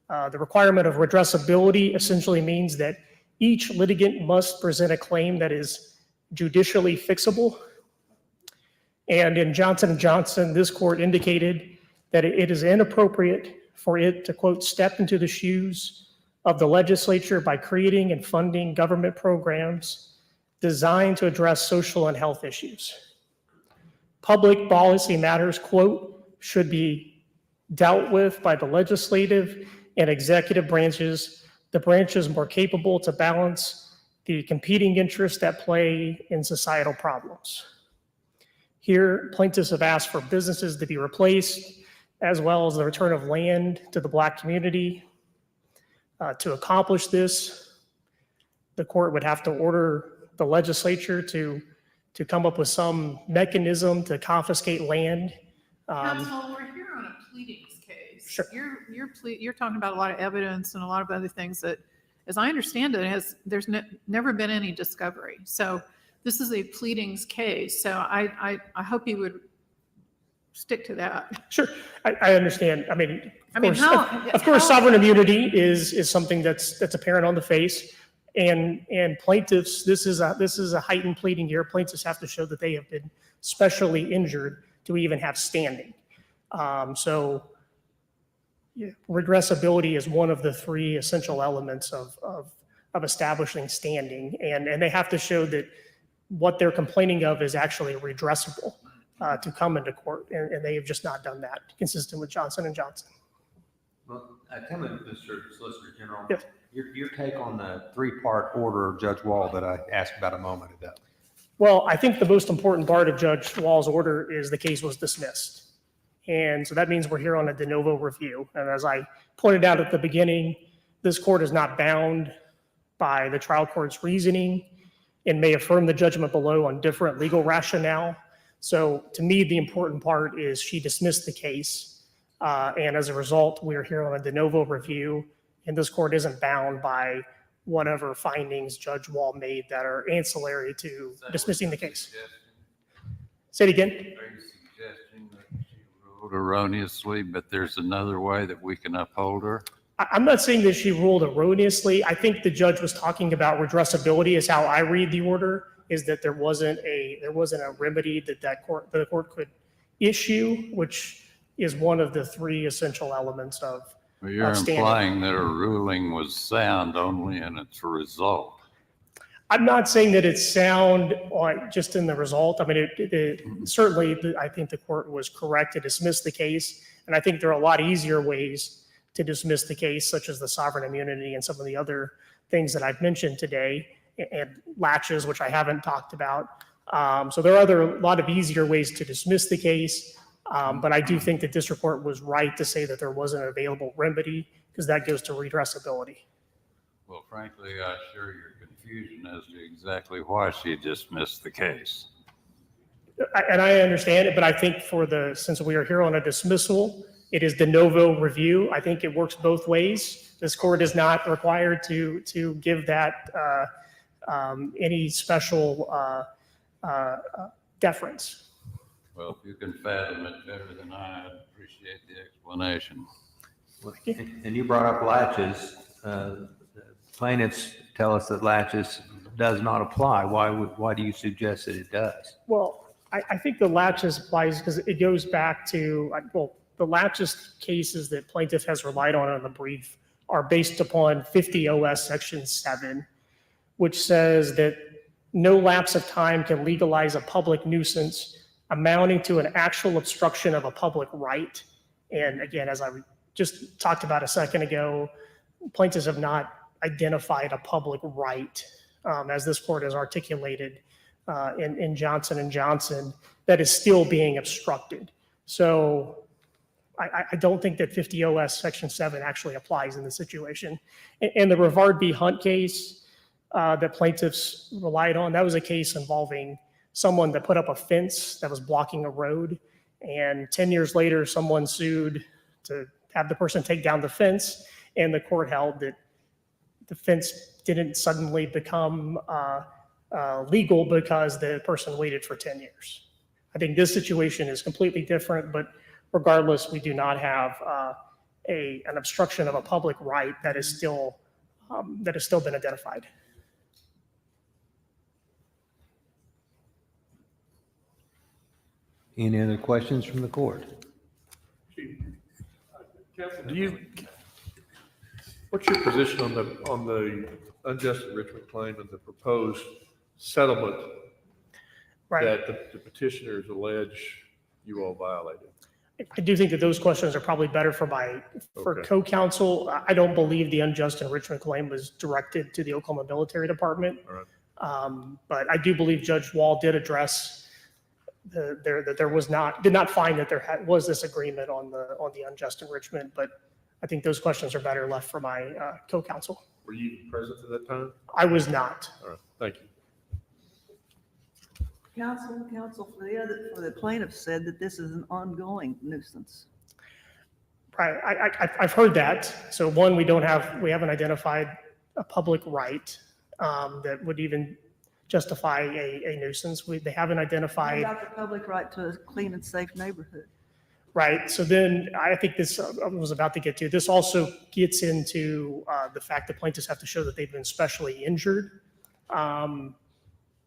The requirement of redressability essentially means that each litigant must present a claim that is judicially fixable. And in Johnson & Johnson, this court indicated that it is inappropriate for it to, quote, "step into the shoes of the legislature by creating and funding government programs designed to address social and health issues. Public policy matters, quote, should be dealt with by the legislative and executive branches, the branches more capable to balance the competing interests at play in societal problems. Here, plaintiffs have asked for businesses to be replaced, as well as the return of land to the Black community. To accomplish this, the court would have to order the legislature to come up with some mechanism to confiscate land. Counsel, we're here on a pleadings case. Sure. You're talking about a lot of evidence and a lot of other things that, as I understand it, there's never been any discovery. So this is a pleadings case. So I hope you would stick to that. Sure, I understand. I mean, of course, sovereign immunity is something that's apparent on the face, and plaintiffs. This is a heightened pleading here. Plaintiffs have to show that they have been specially injured to even have standing. So, yeah, redressability is one of the three essential elements of establishing standing, and they have to show that what they're complaining of is actually redressable to come into court, and they have just not done that, consistent with Johnson & Johnson. Well, tell me, Mr. Solicitor General, Yes. your take on the three-part order of Judge Wall that I asked about a moment ago. Well, I think the most important part of Judge Wall's order is the case was dismissed. And so that means we're here on a de novo review. And as I pointed out at the beginning, this court is not bound by the trial court's reasoning and may affirm the judgment below on different legal rationale. So to me, the important part is she dismissed the case. And as a result, we're here on a de novo review, and this court isn't bound by whatever findings Judge Wall made that are ancillary to dismissing the case. Say it again. Are you suggesting that she ruled erroneously, but there's another way that we can uphold her? I'm not saying that she ruled erroneously. I think the judge was talking about redressability is how I read the order, is that there wasn't a remedy that the court could issue, which is one of the three essential elements of Well, you're standing. implying that her ruling was sound only in its result. I'm not saying that it's sound just in the result. I mean, certainly, I think the court was correct to dismiss the case, and I think there are a lot easier ways to dismiss the case, such as the sovereign immunity and some of the other things that I've mentioned today, and latches, which I haven't talked about. So there are a lot of easier ways to dismiss the case, but I do think the district court was right to say that there wasn't an available remedy, because that goes to redressability. Well, frankly, I share your confusion as to exactly why she dismissed the case. And I understand it, but I think since we are here on a dismissal, it is de novo review. I think it works both ways. This court is not required to give that any special deference. Well, if you can fathom it better than I, I'd appreciate the explanation. And you brought up latches. Plaintiffs tell us that latches does not apply. Why do you suggest that it does? Well, I think the latches applies because it goes back to, the latches cases that plaintiff has relied on in the brief are based upon 50 OS Section 7, which says that no lapse of time can legalize a public nuisance amounting to an actual obstruction of a public right. And again, as I just talked about a second ago, plaintiffs have not identified a public right, as this court has articulated in Johnson & Johnson, that is still being obstructed. So I don't think that 50 OS Section 7 actually applies in this situation. And the Rivard v. Hunt case that plaintiffs relied on, that was a case involving someone that put up a fence that was blocking a road. And 10 years later, someone sued to have the person take down the fence, and the court held that the fence didn't suddenly become legal because the person waited for 10 years. I think this situation is completely different, but regardless, we do not have an obstruction of a public right that has still been identified. Any other questions from the court? What's your position on the unjust enrichment claim and the proposed settlement Right. that the petitioners allege you all violated? I do think that those questions are probably better for Okay. co-counsel. I don't believe the unjust enrichment claim was directed to the Oklahoma Military Department. All right. But I do believe Judge Wall did address that there was did not find that there was this agreement on the unjust enrichment. But I think those questions are better left for my co-counsel. Were you present at that time? I was not. All right, thank you. Counsel for the plaintiff said that this is an ongoing nuisance. Right, I've heard that. So one, we haven't identified a public right that would even justify a nuisance. They haven't What identified, about the public right to a clean and safe neighborhood? right? So then I think this, I was about to get to, this also gets into the fact that plaintiffs have to show that they've been specially injured.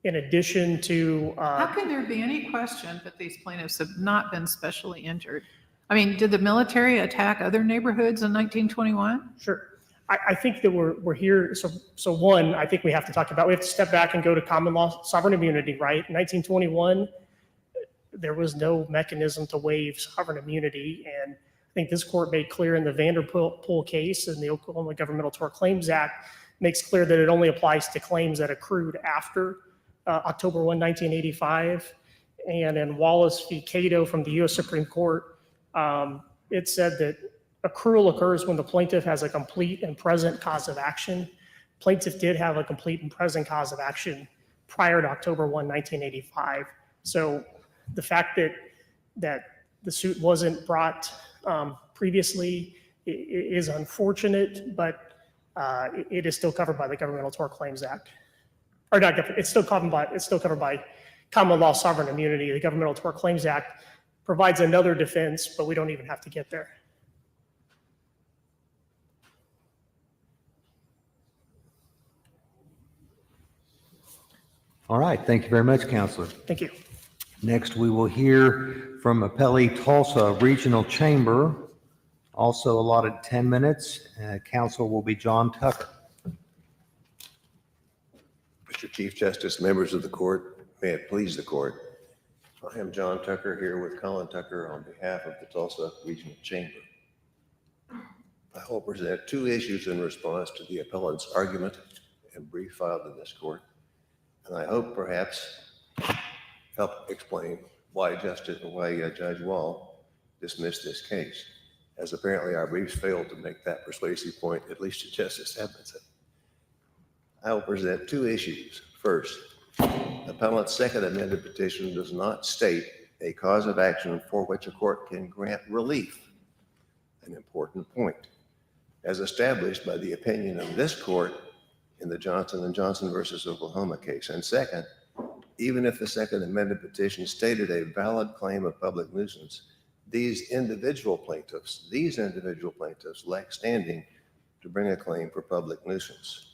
In addition to, How can there be any question that these plaintiffs have not been specially injured? I mean, did the military attack other neighborhoods in 1921? sure. I think that we're here. So one, I think we have to step back and go to common law sovereign immunity, right? In 1921, there was no mechanism to waive sovereign immunity. And I think this court made clear in the Vanderpool case and the Oklahoma Governmental Tort Claims Act makes clear that it only applies to claims that accrued after October 1, 1985. And in Wallace v. Cato from the U.S. Supreme Court, it said that accrual occurs when the plaintiff has a complete and present cause of action. Plaintiff did have a complete and present cause of action prior to October 1, 1985. So the fact that the suit wasn't brought previously is unfortunate, but it is still covered by the Governmental Tort Claims Act. Or not, it's still covered by common law sovereign immunity. The Governmental Tort Claims Act provides another defense, but we don't even have to get there. All right, thank you very much, Counselor. Thank you. Next, we will hear from Appellee Tulsa Regional Chamber, also allotted 10 minutes. Counsel will be John Tucker. Mr. Chief Justice, members of the court, may it please the court. I am John Tucker here with Colin Tucker on behalf of the Tulsa Regional Chamber. I will present two issues in response to the appellant's argument and brief filed in this court. And I hope perhaps help explain why Judge Wall dismissed this case, as apparently our briefs failed to make that persuasive point, at least to Justice Edmondson. I will present two issues. First, appellant's second amended petition does not state a cause of action for which a court can grant relief, an important point, as established by the opinion of this court in the Johnson & Johnson versus Oklahoma case. And second, even if the second amended petition stated a valid claim of public nuisance, these individual plaintiffs lack standing to bring a claim for public nuisance.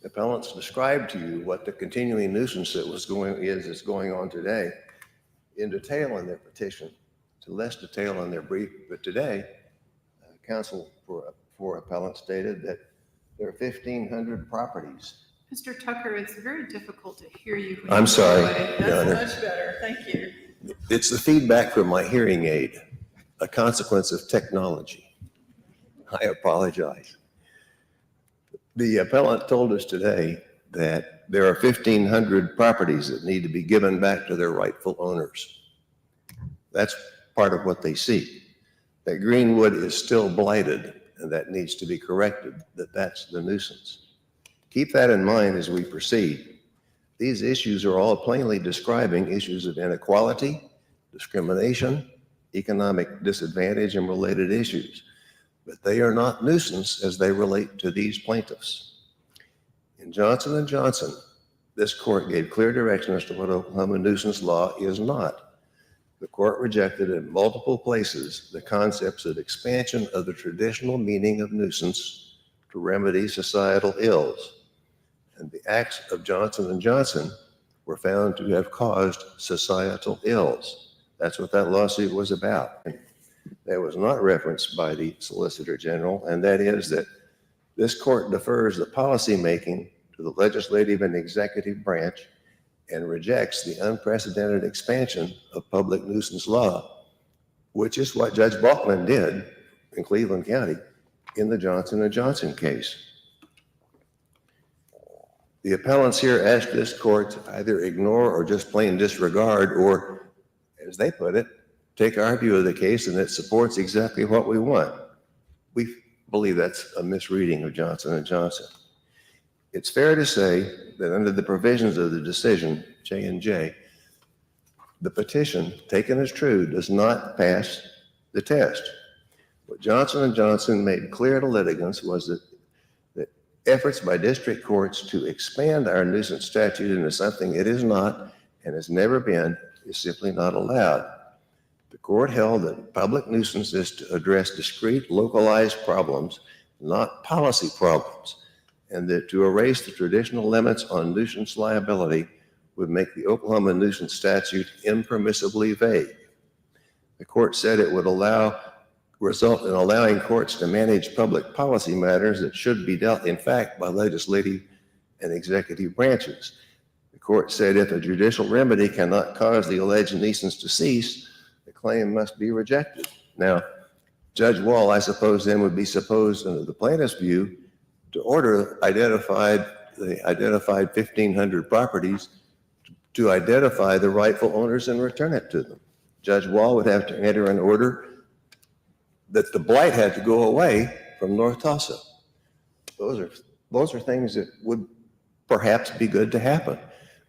The appellants described to you what the continuing nuisance that's going on today in detail in their petition, to less detail in their brief. But today, counsel for appellant stated that there are 1,500 properties. Mr. Tucker, it's very difficult to hear you. I'm sorry, That's Your Honor. much better. Thank you. It's the feedback from my hearing aid, a consequence of technology. I apologize. The appellant told us today that there are 1,500 properties that need to be given back to their rightful owners. That's part of what they see. That Greenwood is still blighted and that needs to be corrected, that's the nuisance. Keep that in mind as we proceed. These issues are all plainly describing issues of inequality, discrimination, economic disadvantage, and related issues. But they are not nuisance as they relate to these plaintiffs. In Johnson & Johnson, this court gave clear direction as to what Oklahoma nuisance law is not. The court rejected in multiple places the concepts of expansion of the traditional meaning of nuisance to remedy societal ills. And the acts of Johnson & Johnson were found to have caused societal ills. That's what that lawsuit was about. That was not referenced by the Solicitor General, and that is that This court defers the policymaking to the legislative and executive branch and rejects the unprecedented expansion of public nuisance law, which is what Judge Balkman did in Cleveland County in the Johnson & Johnson case. The appellants here ask this court to either ignore or just plain disregard, or, as they put it, take our view of the case and it supports exactly what we want. We believe that's a misreading of Johnson & Johnson. It's fair to say that under the provisions of the decision, J&J, the petition, taken as true, does not pass the test. What Johnson & Johnson made clear to litigants was that efforts by district courts to expand our nuisance statute into something it is not and has never been is simply not allowed. The court held that public nuisance is to address discrete, localized problems, not policy problems, and that to erase the traditional limits on nuisance liability would make the Oklahoma nuisance statute impermissibly vague. The court said it would result in allowing courts to manage public policy matters that should be dealt, in fact, by legislative and executive branches. The court said if a judicial remedy cannot cause the alleged nuisance to cease, the claim must be rejected. Now, Judge Wall, I suppose, then would be supposed, under the plaintiff's view, to order the identified 1,500 properties to identify the rightful owners and return it to them. Judge Wall would have to enter an order that the blight had to go away from North Tulsa. Those are things that would perhaps be good to happen,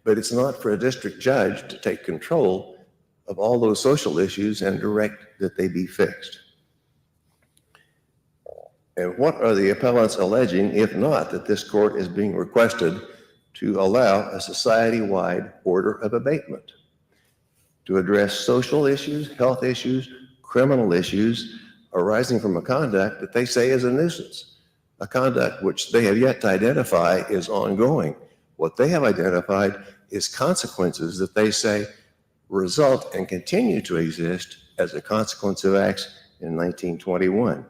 but it's not for a district judge to take control of all those social issues and direct that they be fixed. And what are the appellants alleging, if not that this court is being requested to allow a society-wide order of abatement to address social issues, health issues, criminal issues arising from a conduct that they say is a nuisance, a conduct which they have yet to identify is ongoing. What they have identified is consequences that they say result and continue to exist as a consequence of acts in 1921.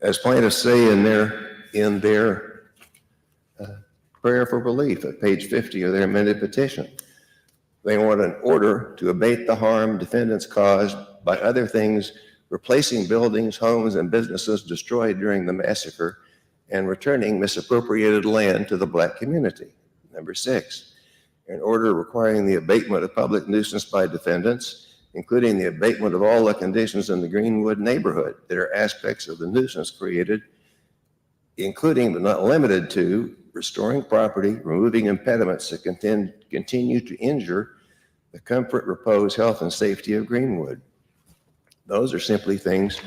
As plaintiffs say in their prayer for relief at page 50 of their amended petition, they want an order to abate the harm defendants caused by other things, replacing buildings, homes, and businesses destroyed during the massacre and returning misappropriated land to the Black community. Number 6, an order requiring the abatement of public nuisance by defendants, including the abatement of all the conditions in the Greenwood neighborhood that are aspects of the nuisance created, including but not limited to restoring property, removing impediments that continue to injure the comfort, repose, health, and safety of Greenwood. Those are simply things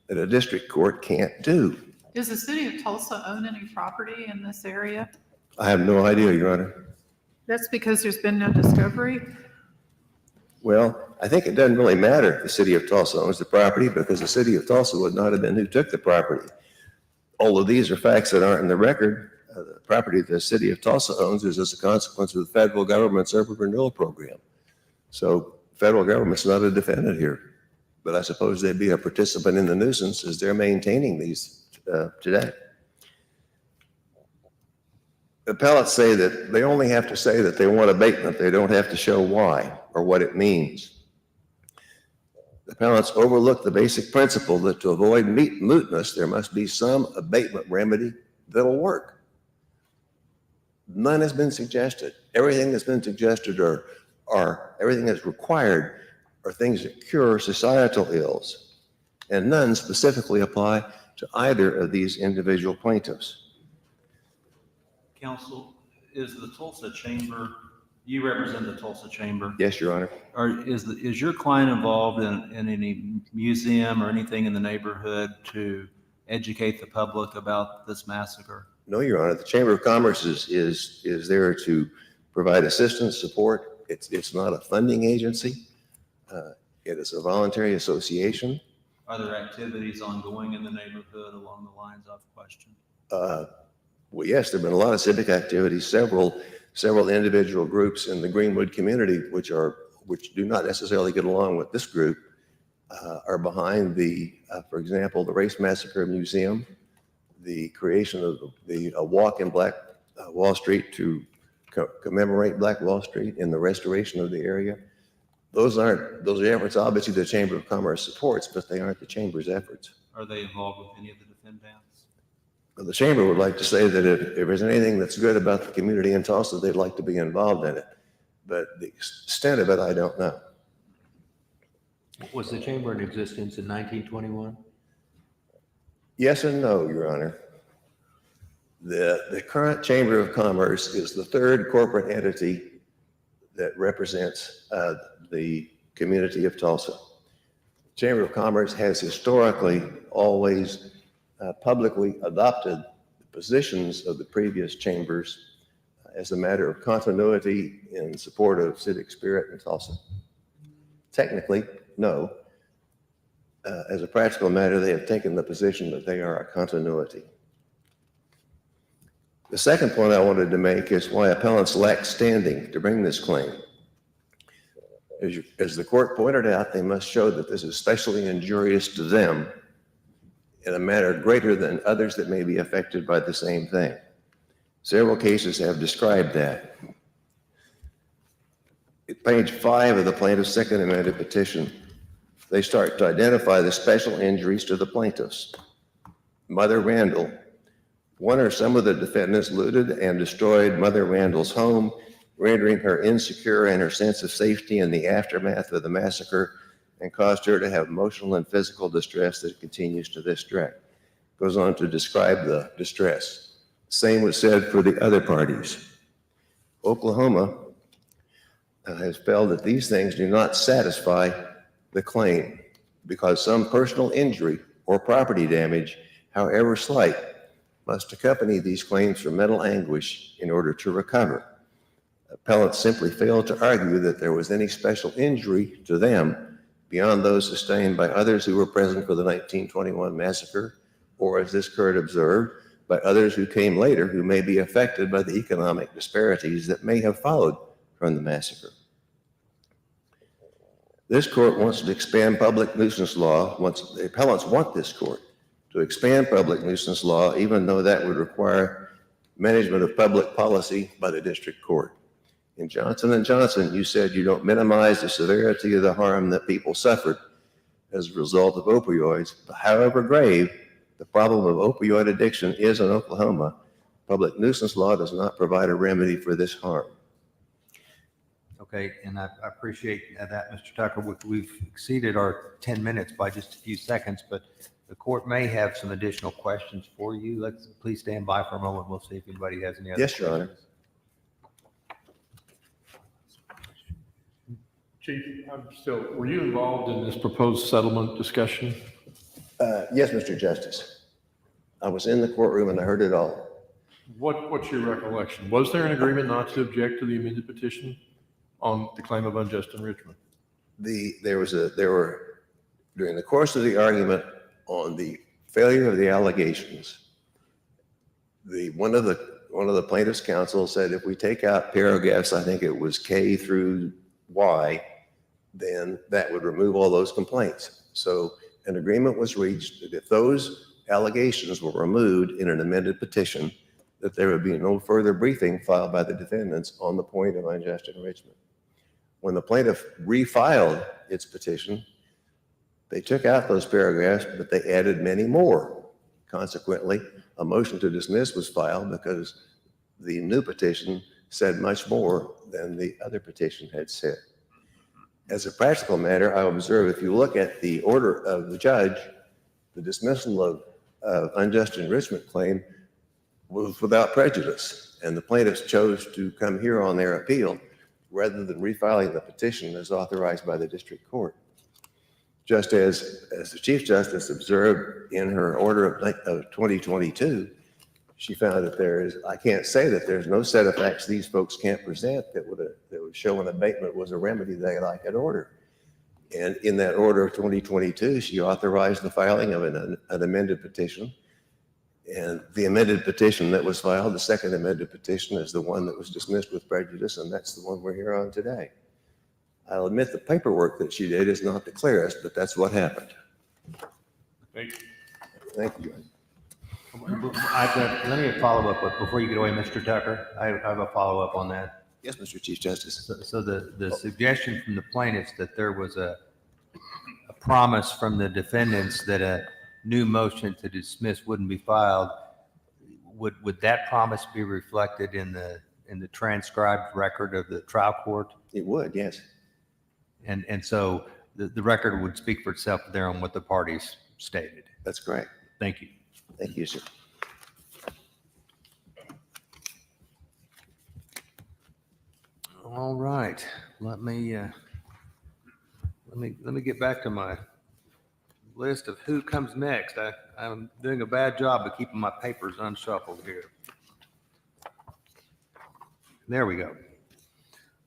that a district court can't do. Does the city of Tulsa own any property in this area? I have no idea, Your Honor. That's because there's been no discovery? Well, I think it doesn't really matter if the city of Tulsa owns the property, because the city of Tulsa would not have been who took the property. All of these are facts that aren't in the record. The property the city of Tulsa owns is as a consequence of the federal government's urban renewal program. So the federal government's not a defendant here, but I suppose they'd be a participant in the nuisance as they're maintaining these today. Appellants say that they only have to say that they want abatement. They don't have to show why or what it means. The appellants overlook the basic principle that to avoid mootness, there must be some abatement remedy that'll work. None has been suggested. Everything that's been suggested or everything that's required are things that cure societal ills, and none specifically apply to either of these individual plaintiffs. Counsel, is the Tulsa Chamber, you represent the Tulsa Chamber? Yes, Your Honor. Is your client involved in any museum or anything in the neighborhood to educate the public about this massacre? No, Your Honor. The Chamber of Commerce is there to provide assistance, support. It's not a funding agency. It is a voluntary association. Are there activities ongoing in the neighborhood along the lines I've questioned? Well, yes, there have been a lot of civic activities. Several individual groups in the Greenwood community, which do not necessarily get along with this group, are behind for example, the Race Massacre Museum, the creation of the walk in Black Wall Street to commemorate Black Wall Street and the restoration of the area. Those are efforts obviously the Chamber of Commerce supports, but they aren't the Chamber's efforts. Are they involved with any of the defendants? The Chamber would like to say that if there's anything that's good about the community in Tulsa, they'd like to be involved in it. But the extent of it, I don't know. Was the chamber in existence in 1921? Yes and no, Your Honor. The current Chamber of Commerce is the third corporate entity that represents the community of Tulsa. Chamber of Commerce has historically always publicly adopted the positions of the previous chambers as a matter of continuity in support of civic spirit in Tulsa. Technically, no. As a practical matter, they have taken the position that they are a continuity. The second point I wanted to make is why appellants lack standing to bring this claim. As the court pointed out, they must show that this is especially injurious to them in a manner greater than others that may be affected by the same thing. Several cases have described that. At page 5 of the plaintiff's second amended petition, they start to identify the special injuries to the plaintiffs. Mother Randall, one or some of the defendants looted and destroyed Mother Randall's home, rendering her insecure and her sense of safety in the aftermath of the massacre, and caused her to have emotional and physical distress that continues to this day. Goes on to describe the distress. Same was said for the other parties. Oklahoma has felt that these things do not satisfy the claim because some personal injury or property damage, however slight, must accompany these claims for mental anguish in order to recover. Appellants simply failed to argue that there was any special injury to them beyond those sustained by others who were present for the 1921 massacre, or as this court observed, by others who came later who may be affected by the economic disparities that may have followed from the massacre. This court wants to expand public nuisance law. The appellants want this court to expand public nuisance law, even though that would require management of public policy by the district court. In Johnson & Johnson, you said you don't minimize the severity of the harm that people suffered as a result of opioids. However grave the problem of opioid addiction is in Oklahoma, public nuisance law does not provide a remedy for this harm. Okay, and I appreciate that, Mr. Tucker. We've exceeded our 10 minutes by just a few seconds, but the court may have some additional questions for you. Please stand by for a moment. We'll see if anybody has any other questions. Yes, Your Honor. Chief, were you involved in this proposed settlement discussion? Yes, Mr. Justice. I was in the courtroom and I heard it all. What's your recollection? Was there an agreement not to object to the amended petition on the claim of unjust enrichment? There were, during the course of the argument on the failure of the allegations, one of the plaintiff's counsel said if we take out paragraphs, I think it was K through Y, then that would remove all those complaints. So an agreement was reached that if those allegations were removed in an amended petition, that there would be no further briefing filed by the defendants on the point of unjust enrichment. When the plaintiff refiled its petition, they took out those paragraphs, but they added many more. Consequently, a motion to dismiss was filed because the new petition said much more than the other petition had said. As a practical matter, I observe if you look at the order of the judge, the dismissal of unjust enrichment claim was without prejudice, and the plaintiffs chose to come here on their appeal rather than refiling the petition as authorized by the district court. Just as the Chief Justice observed in her order of 2022, she found that I can't say that there's no set of facts these folks can't present that would show an abatement was a remedy they like an order. And in that order of 2022, she authorized the filing of an amended petition. And the amended petition that was filed, the second amended petition, is the one that was dismissed with prejudice, and that's the one we're here on today. I'll admit the paperwork that she did is not the clearest, but that's what happened. Thank you. Thank you. Let me follow up before you get away, Mr. Tucker. I have a follow-up on that. Yes, Mr. Chief Justice. So the suggestion from the plaintiffs that there was a promise from the defendants that a new motion to dismiss wouldn't be filed, would that promise be reflected in the transcribed record of the trial court? It would, yes. And so the record would speak for itself there on what the parties stated. That's correct. Thank you. Thank you, sir. All right, let me get back to my list of who comes next. I'm doing a bad job of keeping my papers unshuffled here. There we go.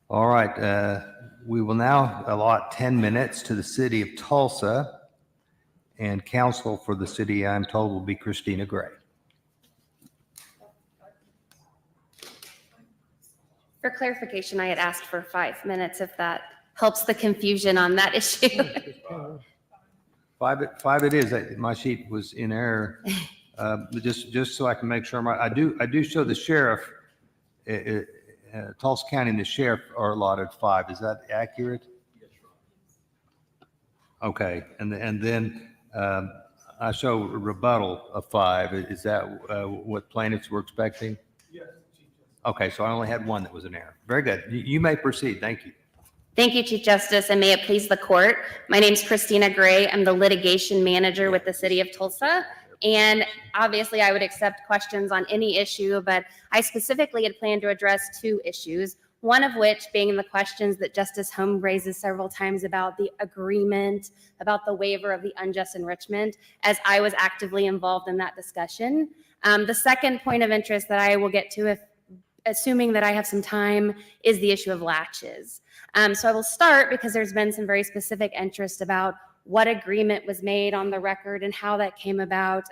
All right, we will now allot 10 minutes to the city of Tulsa, and counsel for the city, I'm told, will be Christina Gray. For clarification, I had asked for 5 minutes, if that helps the confusion on that issue. Five it is. My sheet was in error. Just so I can make sure, I do show the sheriff, Tulsa County and the sheriff are allotted 5. Is that accurate? Okay, and then I show a rebuttal of 5. Is that what plaintiffs were expecting? Yes. Okay, so I only had 1 that was an error. Very good. You may proceed. Thank you. Thank you, Chief Justice, and may it please the court. My name is Christina Gray. I'm the litigation manager with the city of Tulsa. And obviously I would accept questions on any issue, but I specifically had planned to address 2 issues. One of which being the questions that Justice Holm raises several times about the agreement, about the waiver of the unjust enrichment, as I was actively involved in that discussion. The second point of interest that I will get to, assuming that I have some time, is the issue of latches. So I will start because there's been some very specific interest about what agreement was made on the record and how that came about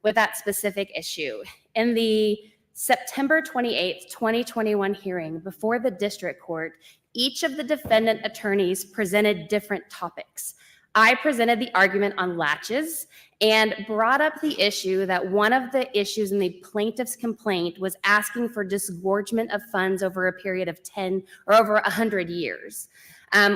with that specific issue. In the September 28th, 2021 hearing before the district court, each of the defendant attorneys presented different topics. I presented the argument on latches and brought up the issue that one of the issues in the plaintiff's complaint was asking for disgorgement of funds over a period of 10 or over 100 years.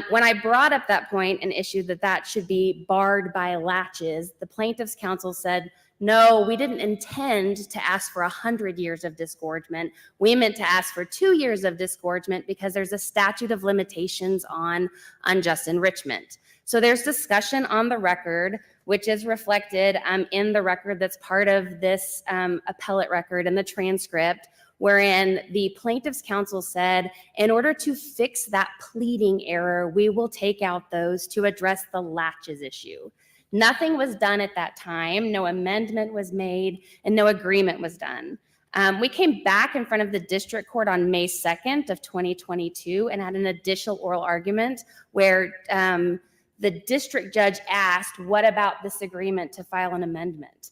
When I brought up that point and issued that should be barred by latches, the plaintiff's counsel said, no, we didn't intend to ask for 100 years of disgorgement. We meant to ask for 2 years of disgorgement because there's a statute of limitations on unjust enrichment. So there's discussion on the record, which is reflected in the record that's part of this appellate record in the transcript, wherein the plaintiff's counsel said, in order to fix that pleading error, we will take out those to address the latches issue. Nothing was done at that time. No amendment was made and no agreement was done. We came back in front of the district court on May 2nd of 2022 and had an additional oral argument where the district judge asked, what about this agreement to file an amendment?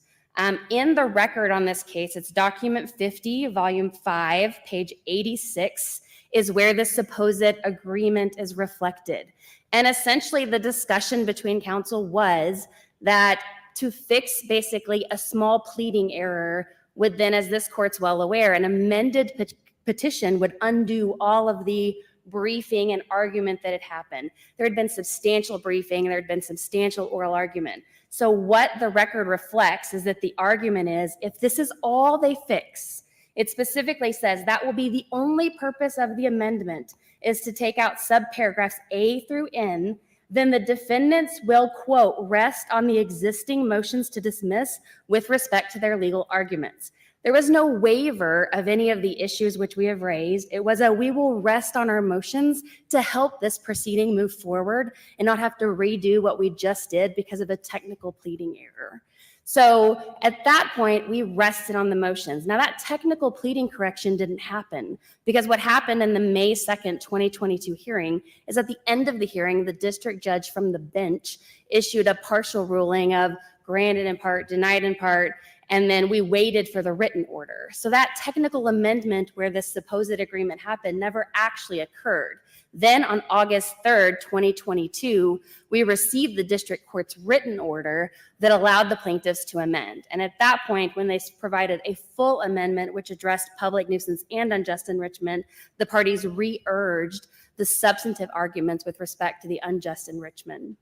In the record on this case, it's document 50, volume 5, page 86, is where the supposed agreement is reflected. And essentially the discussion between counsel was that to fix basically a small pleading error would then, as this court's well aware, an amended petition would undo all of the briefing and argument that had happened. There had been substantial briefing, there had been substantial oral argument. So what the record reflects is that the argument is, if this is all they fix, it specifically says that will be the only purpose of the amendment is to take out subparagraphs A through N, then the defendants will, quote, rest on the existing motions to dismiss with respect to their legal arguments. There was no waiver of any of the issues which we have raised. It was we will rest on our motions to help this proceeding move forward and not have to redo what we just did because of a technical pleading error. So at that point, we rested on the motions. Now that technical pleading correction didn't happen because what happened in the May 2nd, 2022 hearing is at the end of the hearing, the district judge from the bench issued a partial ruling of, granted in part, denied in part, and then we waited for the written order. So that technical amendment where this supposed agreement happened never actually occurred. Then on August 3rd, 2022, we received the district court's written order that allowed the plaintiffs to amend. And at that point, when they provided a full amendment which addressed public nuisance and unjust enrichment, the parties re-urged the substantive arguments with respect to the unjust enrichment.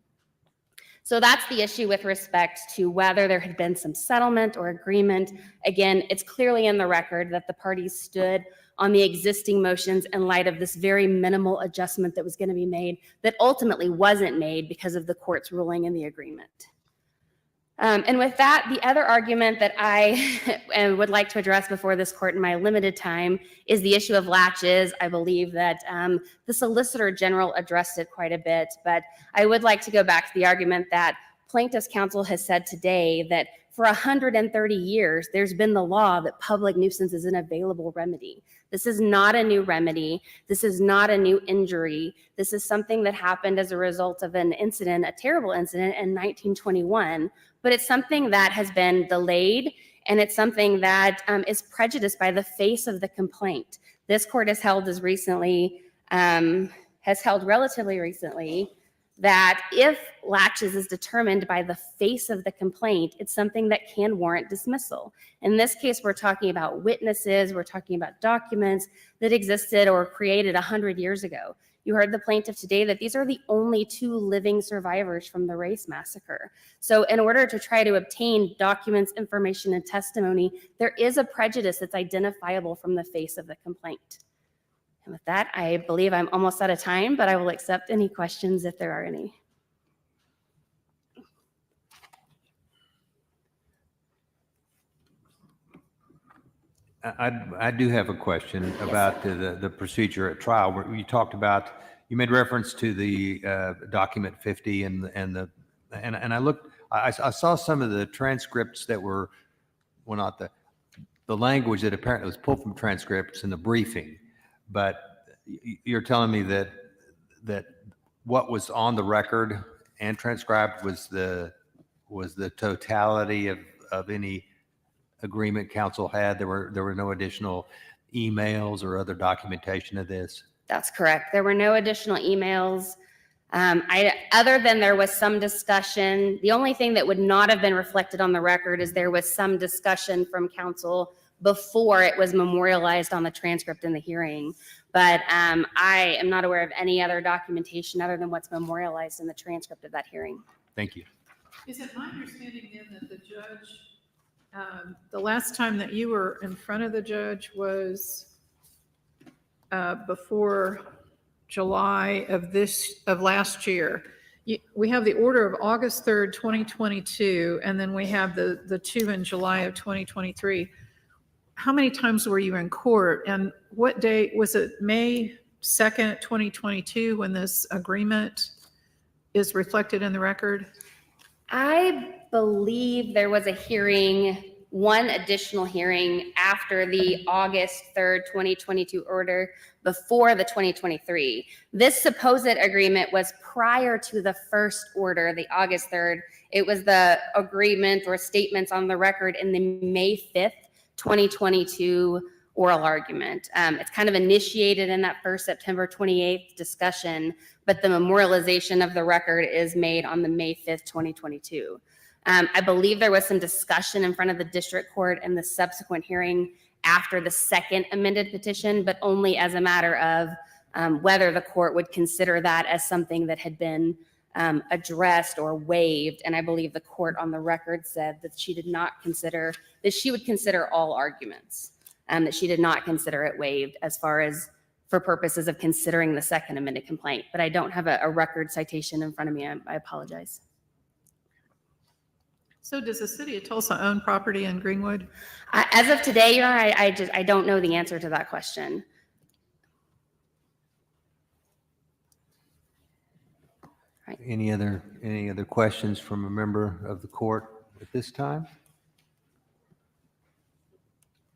So that's the issue with respect to whether there had been some settlement or agreement. Again, it's clearly in the record that the parties stood on the existing motions in light of this very minimal adjustment that was going to be made that ultimately wasn't made because of the court's ruling in the agreement. And with that, the other argument that I would like to address before this court in my limited time is the issue of latches. I believe that the Solicitor General addressed it quite a bit, but I would like to go back to the argument that Plaintiffs' Counsel has said today that for 130 years, there's been the law that public nuisance is an available remedy. This is not a new remedy. This is not a new injury. This is something that happened as a result of an incident, a terrible incident in 1921, but it's something that has been delayed, and it's something that is prejudiced by the face of the complaint. This court has held relatively recently that if latches is determined by the face of the complaint, it's something that can warrant dismissal. In this case, we're talking about witnesses, we're talking about documents that existed or created 100 years ago. You heard the plaintiff today that these are the only 2 living survivors from the race massacre. So in order to try to obtain documents, information, and testimony, there is a prejudice that's identifiable from the face of the complaint. And with that, I believe I'm almost out of time, but I will accept any questions if there are any. I do have a question about the procedure at trial. Where you talked about, you made reference to the document 50 and I looked, I saw some of the transcripts that were, well, not the language that apparently was pulled from transcripts in the briefing, but you're telling me that what was on the record and transcribed was the totality of any agreement counsel had. There were no additional emails or other documentation of this. That's correct. There were no additional emails. Other than there was some discussion, the only thing that would not have been reflected on the record is there was some discussion from counsel before it was memorialized on the transcript in the hearing. But I am not aware of any other documentation other than what's memorialized in the transcript of that hearing. Thank you. Is it my understanding then that the judge, the last time that you were in front of the judge was before July of last year? We have the order of August 3rd, 2022, and then we have the 2 in July of 2023. How many times were you in court, and what day was it? May 2nd, 2022, when this agreement is reflected in the record? I believe there was a hearing, one additional hearing after the August 3rd, 2022 order before the 2023. This supposed agreement was prior to the first order, the August 3rd. It was the agreement or statements on the record in the May 5th, 2022 oral argument. It's kind of initiated in that first September 28th discussion, but the memorialization of the record is made on the May 5th, 2022. I believe there was some discussion in front of the district court in the subsequent hearing after the second amended petition, but only as a matter of whether the court would consider that as something that had been addressed or waived. And I believe the court on the record said that she did not consider, that she would consider all arguments, that she did not consider it waived as far as for purposes of considering the second amended complaint. But I don't have a record citation in front of me. I apologize. So does the city of Tulsa own property in Greenwood? As of today, Your Honor, I don't know the answer to that question. Right. Any other questions from a member of the court at this time?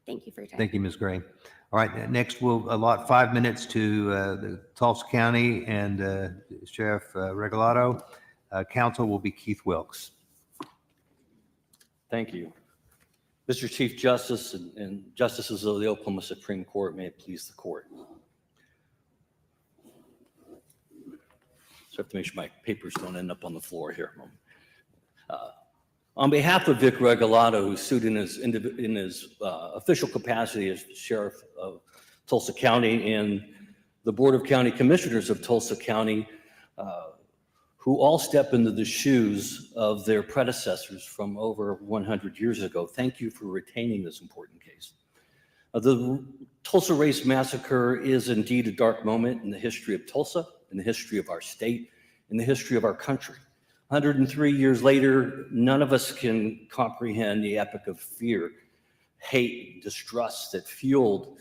Thank you for your time. Thank you, Ms. Gray. All right, next we'll allot 5 minutes to the Tulsa County and Sheriff Regalado. Counsel will be Keith Wilkes. Thank you. Mr. Chief Justice and Justices of the Oklahoma Supreme Court, may it please the court. So I have to make sure my papers don't end up on the floor here. On behalf of Vic Regalado, who sued in his official capacity as Sheriff of Tulsa County and the Board of County Commissioners of Tulsa County, who all step into the shoes of their predecessors from over 100 years ago, thank you for retaining this important case. The Tulsa Race Massacre is indeed a dark moment in the history of Tulsa, in the history of our state, in the history of our country. 103 years later, none of us can comprehend the epic of fear, hate, distrust that fueled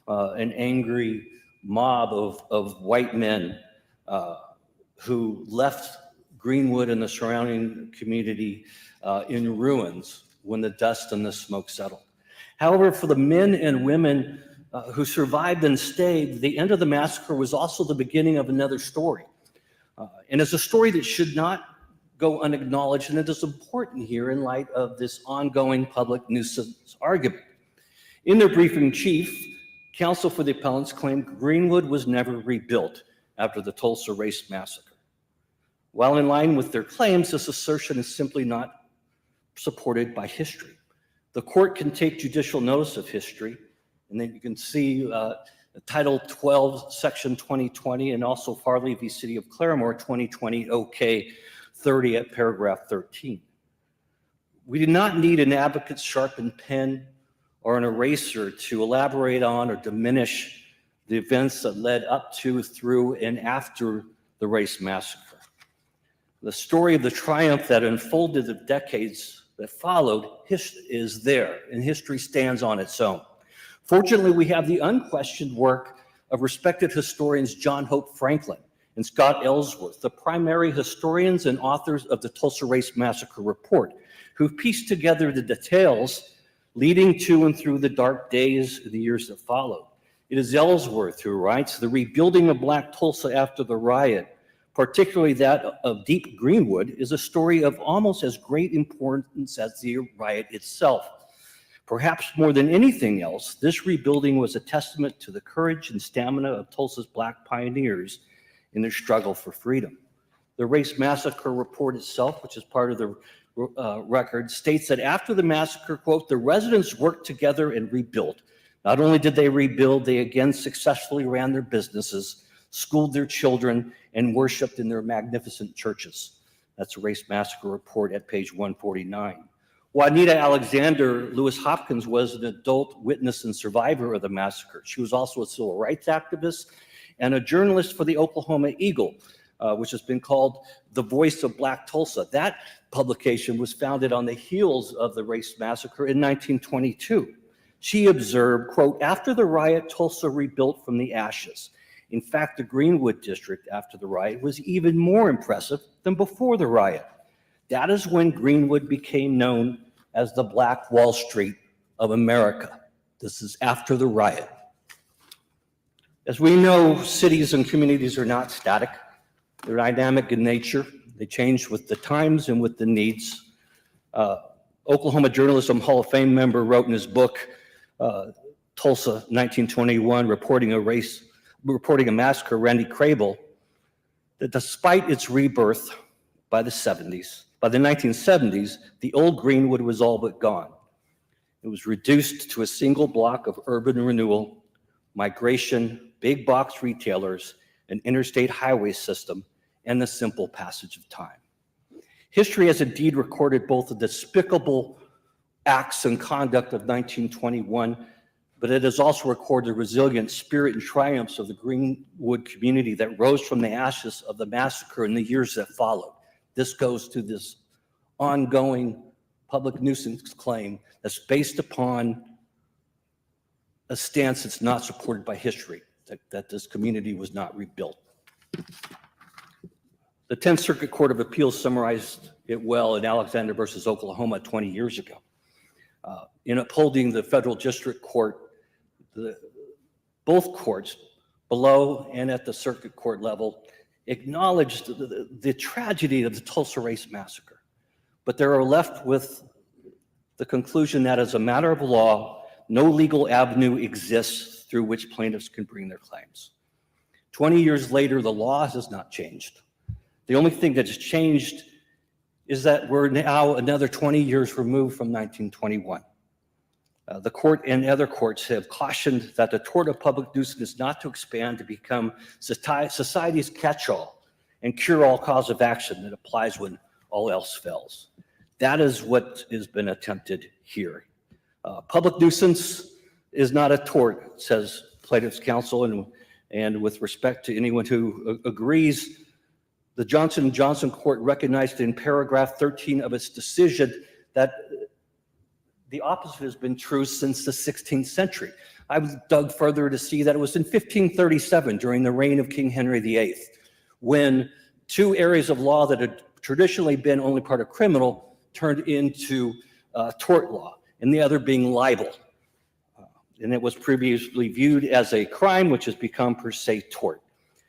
an angry mob of white men who left Greenwood and the surrounding community in ruins when the dust and the smoke settled. However, for the men and women who survived and stayed, the end of the massacre was also the beginning of another story. And it's a story that should not go unacknowledged, and it is important here in light of this ongoing public nuisance argument. In their briefing, Chief, counsel for the appellants claimed Greenwood was never rebuilt after the Tulsa Race Massacre. While in line with their claims, this assertion is simply not supported by history. The court can take judicial notice of history, and then you can see Title 12, Section 2020, and also Farley v. City of Claremore, 2020, OK 30 at paragraph 13. We do not need an advocate's sharpened pen or an eraser to elaborate on or diminish the events that led up to, through, and after the race massacre. The story of the triumph that unfolded the decades that followed is there, and history stands on its own. Fortunately, we have the unquestioned work of respected historians John Hope Franklin and Scott Ellsworth, the primary historians and authors of the Tulsa Race Massacre Report, who pieced together the details leading to and through the dark days of the years that followed. It is Ellsworth who writes, "The rebuilding of Black Tulsa after the riot, particularly that of Deep Greenwood, is a story of almost as great importance as the riot itself. Perhaps more than anything else, this rebuilding was a testament to the courage and stamina of Tulsa's Black pioneers in their struggle for freedom." The Race Massacre Report itself, which is part of the record, states that after the massacre, quote, "the residents worked together and rebuilt. Not only did they rebuild, they again successfully ran their businesses, schooled their children, and worshiped in their magnificent churches." That's a Race Massacre Report at page 149. Juanita Alexander Lewis Hopkins was an adult witness and survivor of the massacre. She was also a civil rights activist and a journalist for the Oklahoma Eagle, which has been called the voice of Black Tulsa. That publication was founded on the heels of the race massacre in 1922. She observed, quote, "After the riot, Tulsa rebuilt from the ashes. In fact, the Greenwood district after the riot was even more impressive than before the riot. That is when Greenwood became known as the Black Wall Street of America." This is after the riot. As we know, cities and communities are not static. They're dynamic in nature. They change with the times and with the needs. Oklahoma Journalism Hall of Fame member wrote in his book, Tulsa 1921, reporting a massacre, Randy Crable, that despite its rebirth by the 1970s, the old Greenwood was all but gone. It was reduced to a single block of urban renewal, migration, big box retailers, an interstate highway system, and the simple passage of time. History has indeed recorded both the despicable acts and conduct of 1921, but it has also recorded the resilient spirit and triumphs of the Greenwood community that rose from the ashes of the massacre in the years that followed. This goes to this ongoing public nuisance claim that's based upon a stance that's not supported by history, that this community was not rebuilt. The 10th Circuit Court of Appeals summarized it well in Alexander versus Oklahoma 20 years ago. In upholding the federal district court, both courts, below and at the circuit court level, acknowledged the tragedy of the Tulsa Race Massacre, but they are left with the conclusion that as a matter of law, no legal avenue exists through which plaintiffs can bring their claims. 20 years later, the law has not changed. The only thing that has changed is that we're now another 20 years removed from 1921. The court and other courts have cautioned that the tort of public nuisance is not to expand to become society's catch-all and cure-all cause of action that applies when all else fails. That is what has been attempted here. Public nuisance is not a tort, says plaintiff's counsel, and with respect to anyone who agrees, the Johnson & Johnson court recognized in paragraph 13 of its decision that the opposite has been true since the 16th century. I dug further to see that it was in 1537, during the reign of King Henry VIII, when two areas of law that had traditionally been only part of criminal turned into tort law, and the other being libel. And it was previously viewed as a crime, which has become per se tort.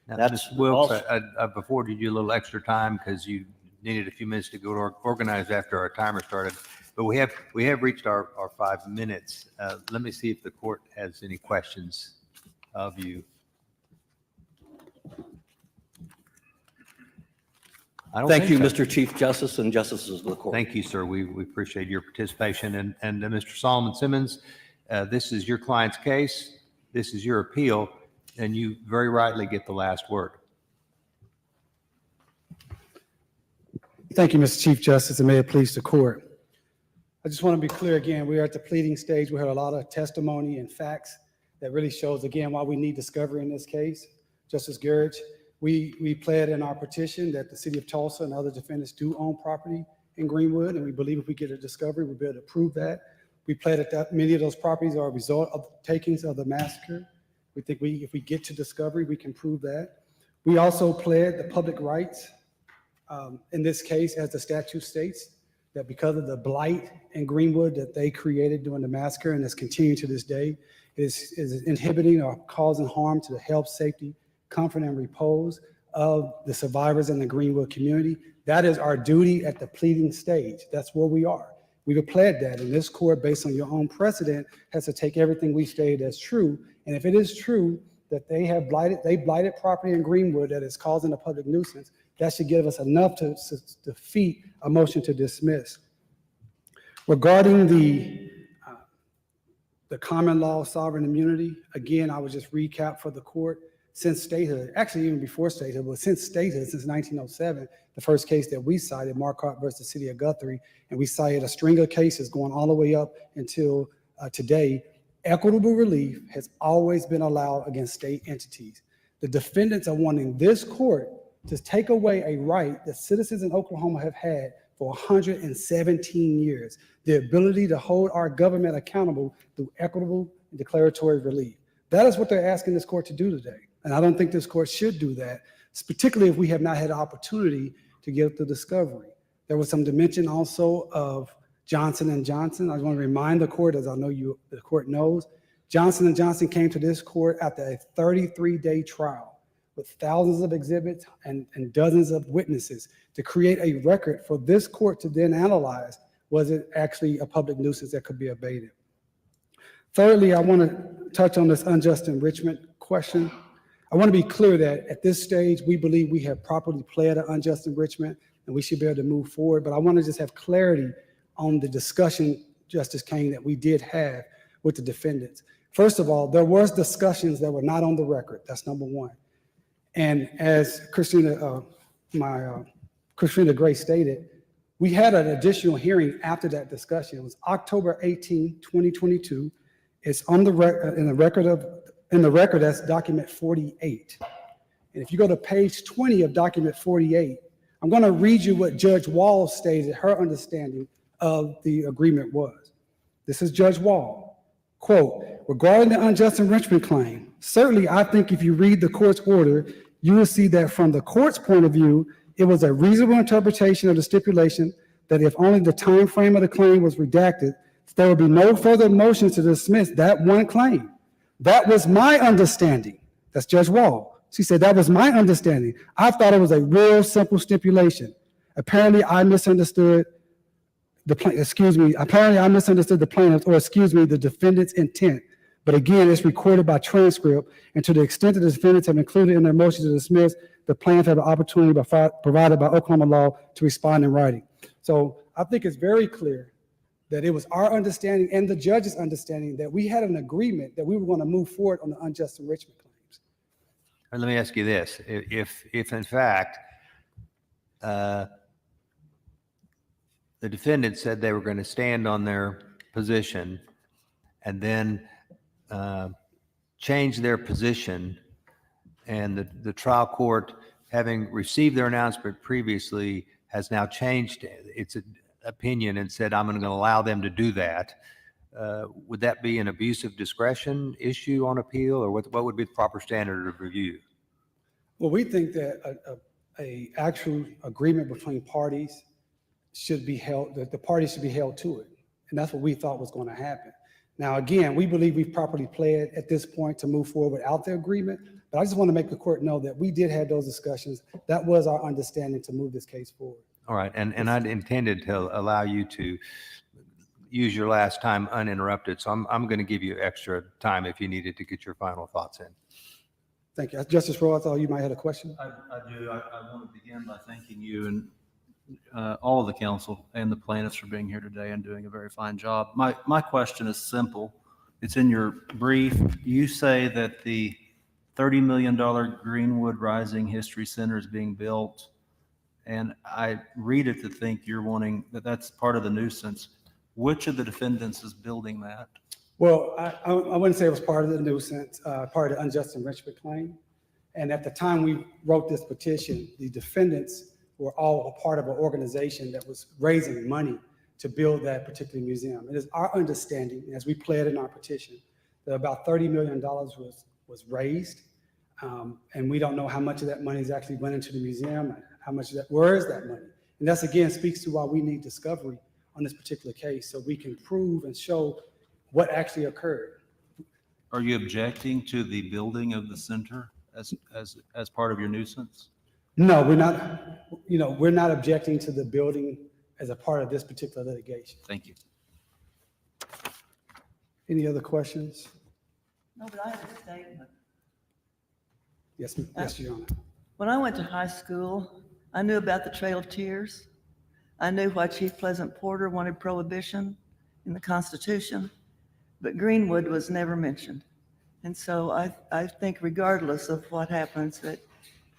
Now, That's Mr. Wilkes, also- I've afforded you a little extra time because you needed a few minutes to go to organize after our timer started. But we have reached our 5 minutes. Let me see if the court has any questions of you. I don't Thank you, think so. Mr. Chief Justice and Justices of the court. Thank you, sir. We appreciate your participation. And Mr. Solomon Simmons, this is your client's case. This is your appeal, and you very rightly get the last word. Thank you, Mr. Chief Justice, and may it please the court. I just want to be clear again, we are at the pleading stage. We heard a lot of testimony and facts that really shows, again, why we need discovery in this case. Justice Gerrich, we pled in our petition that the city of Tulsa and other defendants do own property in Greenwood, and we believe if we get a discovery, we'll be able to prove that. We pled that many of those properties are a result of takings of the massacre. We think if we get to discovery, we can prove that. We also pled the public rights in this case, as the statute states, that because of the blight in Greenwood that they created during the massacre and is continuing to this day, is inhibiting or causing harm to the health, safety, comfort, and repose of the survivors in the Greenwood community. That is our duty at the pleading stage. That's where we are. We've pled that, and this court, based on your own precedent, has to take everything we stated as true. And if it is true that they blighted property in Greenwood that is causing a public nuisance, that should give us enough to defeat a motion to dismiss. Regarding the common law sovereign immunity, again, I would just recap for the court. Since statehood, actually even before statehood, but since statehood, since 1907, the first case that we cited, Marquardt versus City of Guthrie, and we cited a string of cases going all the way up until today, equitable relief has always been allowed against state entities. The defendants are wanting this court to take away a right that citizens in Oklahoma have had for 117 years, the ability to hold our government accountable through equitable and declaratory relief. That is what they're asking this court to do today. And I don't think this court should do that, particularly if we have not had an opportunity to get the discovery. There was some dimension also of Johnson & Johnson. I want to remind the court, as I know the court knows, Johnson & Johnson came to this court after a 33-day trial with thousands of exhibits and dozens of witnesses to create a record for this court to then analyze, was it actually a public nuisance that could be abated? Thirdly, I want to touch on this unjust enrichment question. I want to be clear that at this stage, we believe we have properly pled an unjust enrichment and we should be able to move forward. But I want to just have clarity on the discussion, Justice Kane, that we did have with the defendants. First of all, there was discussions that were not on the record. That's number one. And as Christina Gray stated, we had an additional hearing after that discussion. It was October 18, 2022. It's on the in the record, that's document 48. And if you go to page 20 of document 48, I'm going to read you what Judge Wall stated her understanding of the agreement was. This is Judge Wall. Quote, regarding the unjust enrichment claim, certainly I think if you read the court's order, you will see that from the court's point of view, it was a reasonable interpretation of the stipulation that if only the time frame of the claim was redacted, there would be no further motion to dismiss that one claim. That was my understanding. That's Judge Wall. She said, that was my understanding. I thought it was a real simple stipulation. Apparently, I misunderstood apparently I misunderstood the plaintiff, or the defendant's intent. But again, it's recorded by transcript, and to the extent that the defendants have included in their motion to dismiss, the plaintiff have an opportunity provided by Oklahoma law to respond in writing. So I think it's very clear that it was our understanding and the judge's understanding that we had an agreement that we were going to move forward on the unjust enrichment claims. Let me ask you this. If in fact, the defendant said they were going to stand on their position and then change their position, and the trial court, having received their announcement previously, has now changed its opinion and said, I'm going to allow them to do that, would that be an abuse of discretion issue on appeal, or what would be the proper standard of review? Well, we think that a actual agreement between parties should be held, that the parties should be held to it. And that's what we thought was going to happen. Now, again, we believe we've properly pled at this point to move forward without the agreement, but I just want to make the court know that we did have those discussions. That was our understanding to move this case forward. All right, and I'd intended to allow you to use your last time uninterrupted, so I'm going to give you extra time if you needed to get your final thoughts in. Thank you. Justice Rowe, I thought you might have a question. I do. I want to begin by thanking you and all of the council and the plaintiffs for being here today and doing a very fine job. My question is simple. It's in your brief. You say that the $30 million Greenwood Rising History Center is being built, and I read it to think you're wanting that's part of the nuisance. Which of the defendants is building that? Well, I wouldn't say it was part of the nuisance, part of the unjust enrichment claim. And at the time we wrote this petition, the defendants were all a part of an organization that was raising money to build that particular museum. It is our understanding, as we pled in our petition, that about $30 million was raised. And we don't know how much of that money is actually went into the museum, and how much of that, where is that money? And that's, again, speaks to why we need discovery on this particular case, so we can prove and show what actually occurred. Are you objecting to the building of the center as part of your nuisance? No, we're not. We're not objecting to the building as a part of this particular litigation. Thank you. Any other questions? No, but I have a statement. Yes, Your Honor. When I went to high school, I knew about the Trail of Tears. I knew why Chief Pleasant Porter wanted prohibition in the Constitution, but Greenwood was never mentioned. And so I think regardless of what happens, that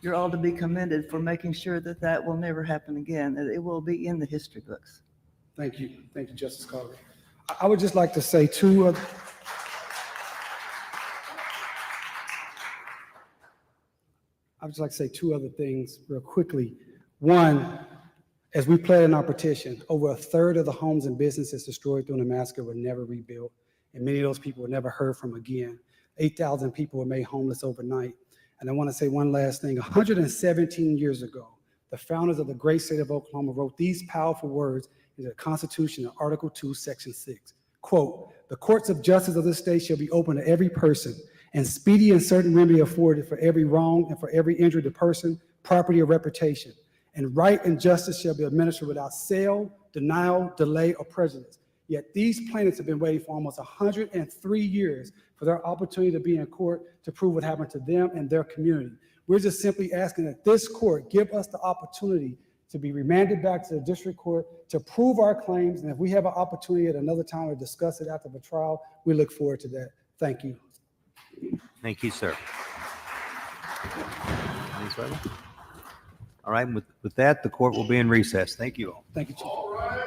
you're all to be commended for making sure that that will never happen again, that it will be in the history books. Thank you. Thank you, Justice Carter. I would just like to say two other things real quickly. One, as we pled in our petition, over a third of the homes and businesses destroyed during the massacre were never rebuilt, and many of those people were never heard from again. 8,000 people were made homeless overnight. And I want to say one last thing. 117 years ago, the founders of the great state of Oklahoma wrote these powerful words in the Constitution in Article 2, Section 6. Quote, "The courts of justice of this state shall be open to every person, and speedy and certain remedy afforded for every wrong and for every injury to person, property, or reputation. And right and justice shall be administered without sale, denial, delay, or prejudice." Yet these plaintiffs have been waiting for almost 103 years for their opportunity to be in court to prove what happened to them and their community. We're just simply asking that this court give us the opportunity to be remanded back to the district court to prove our claims. And if we have an opportunity at another time to discuss it after the trial, we look forward to that. Thank you. Thank you, sir. Any further? All right, with that, the court will be in recess. Thank you all. Thank you, Chief. All right.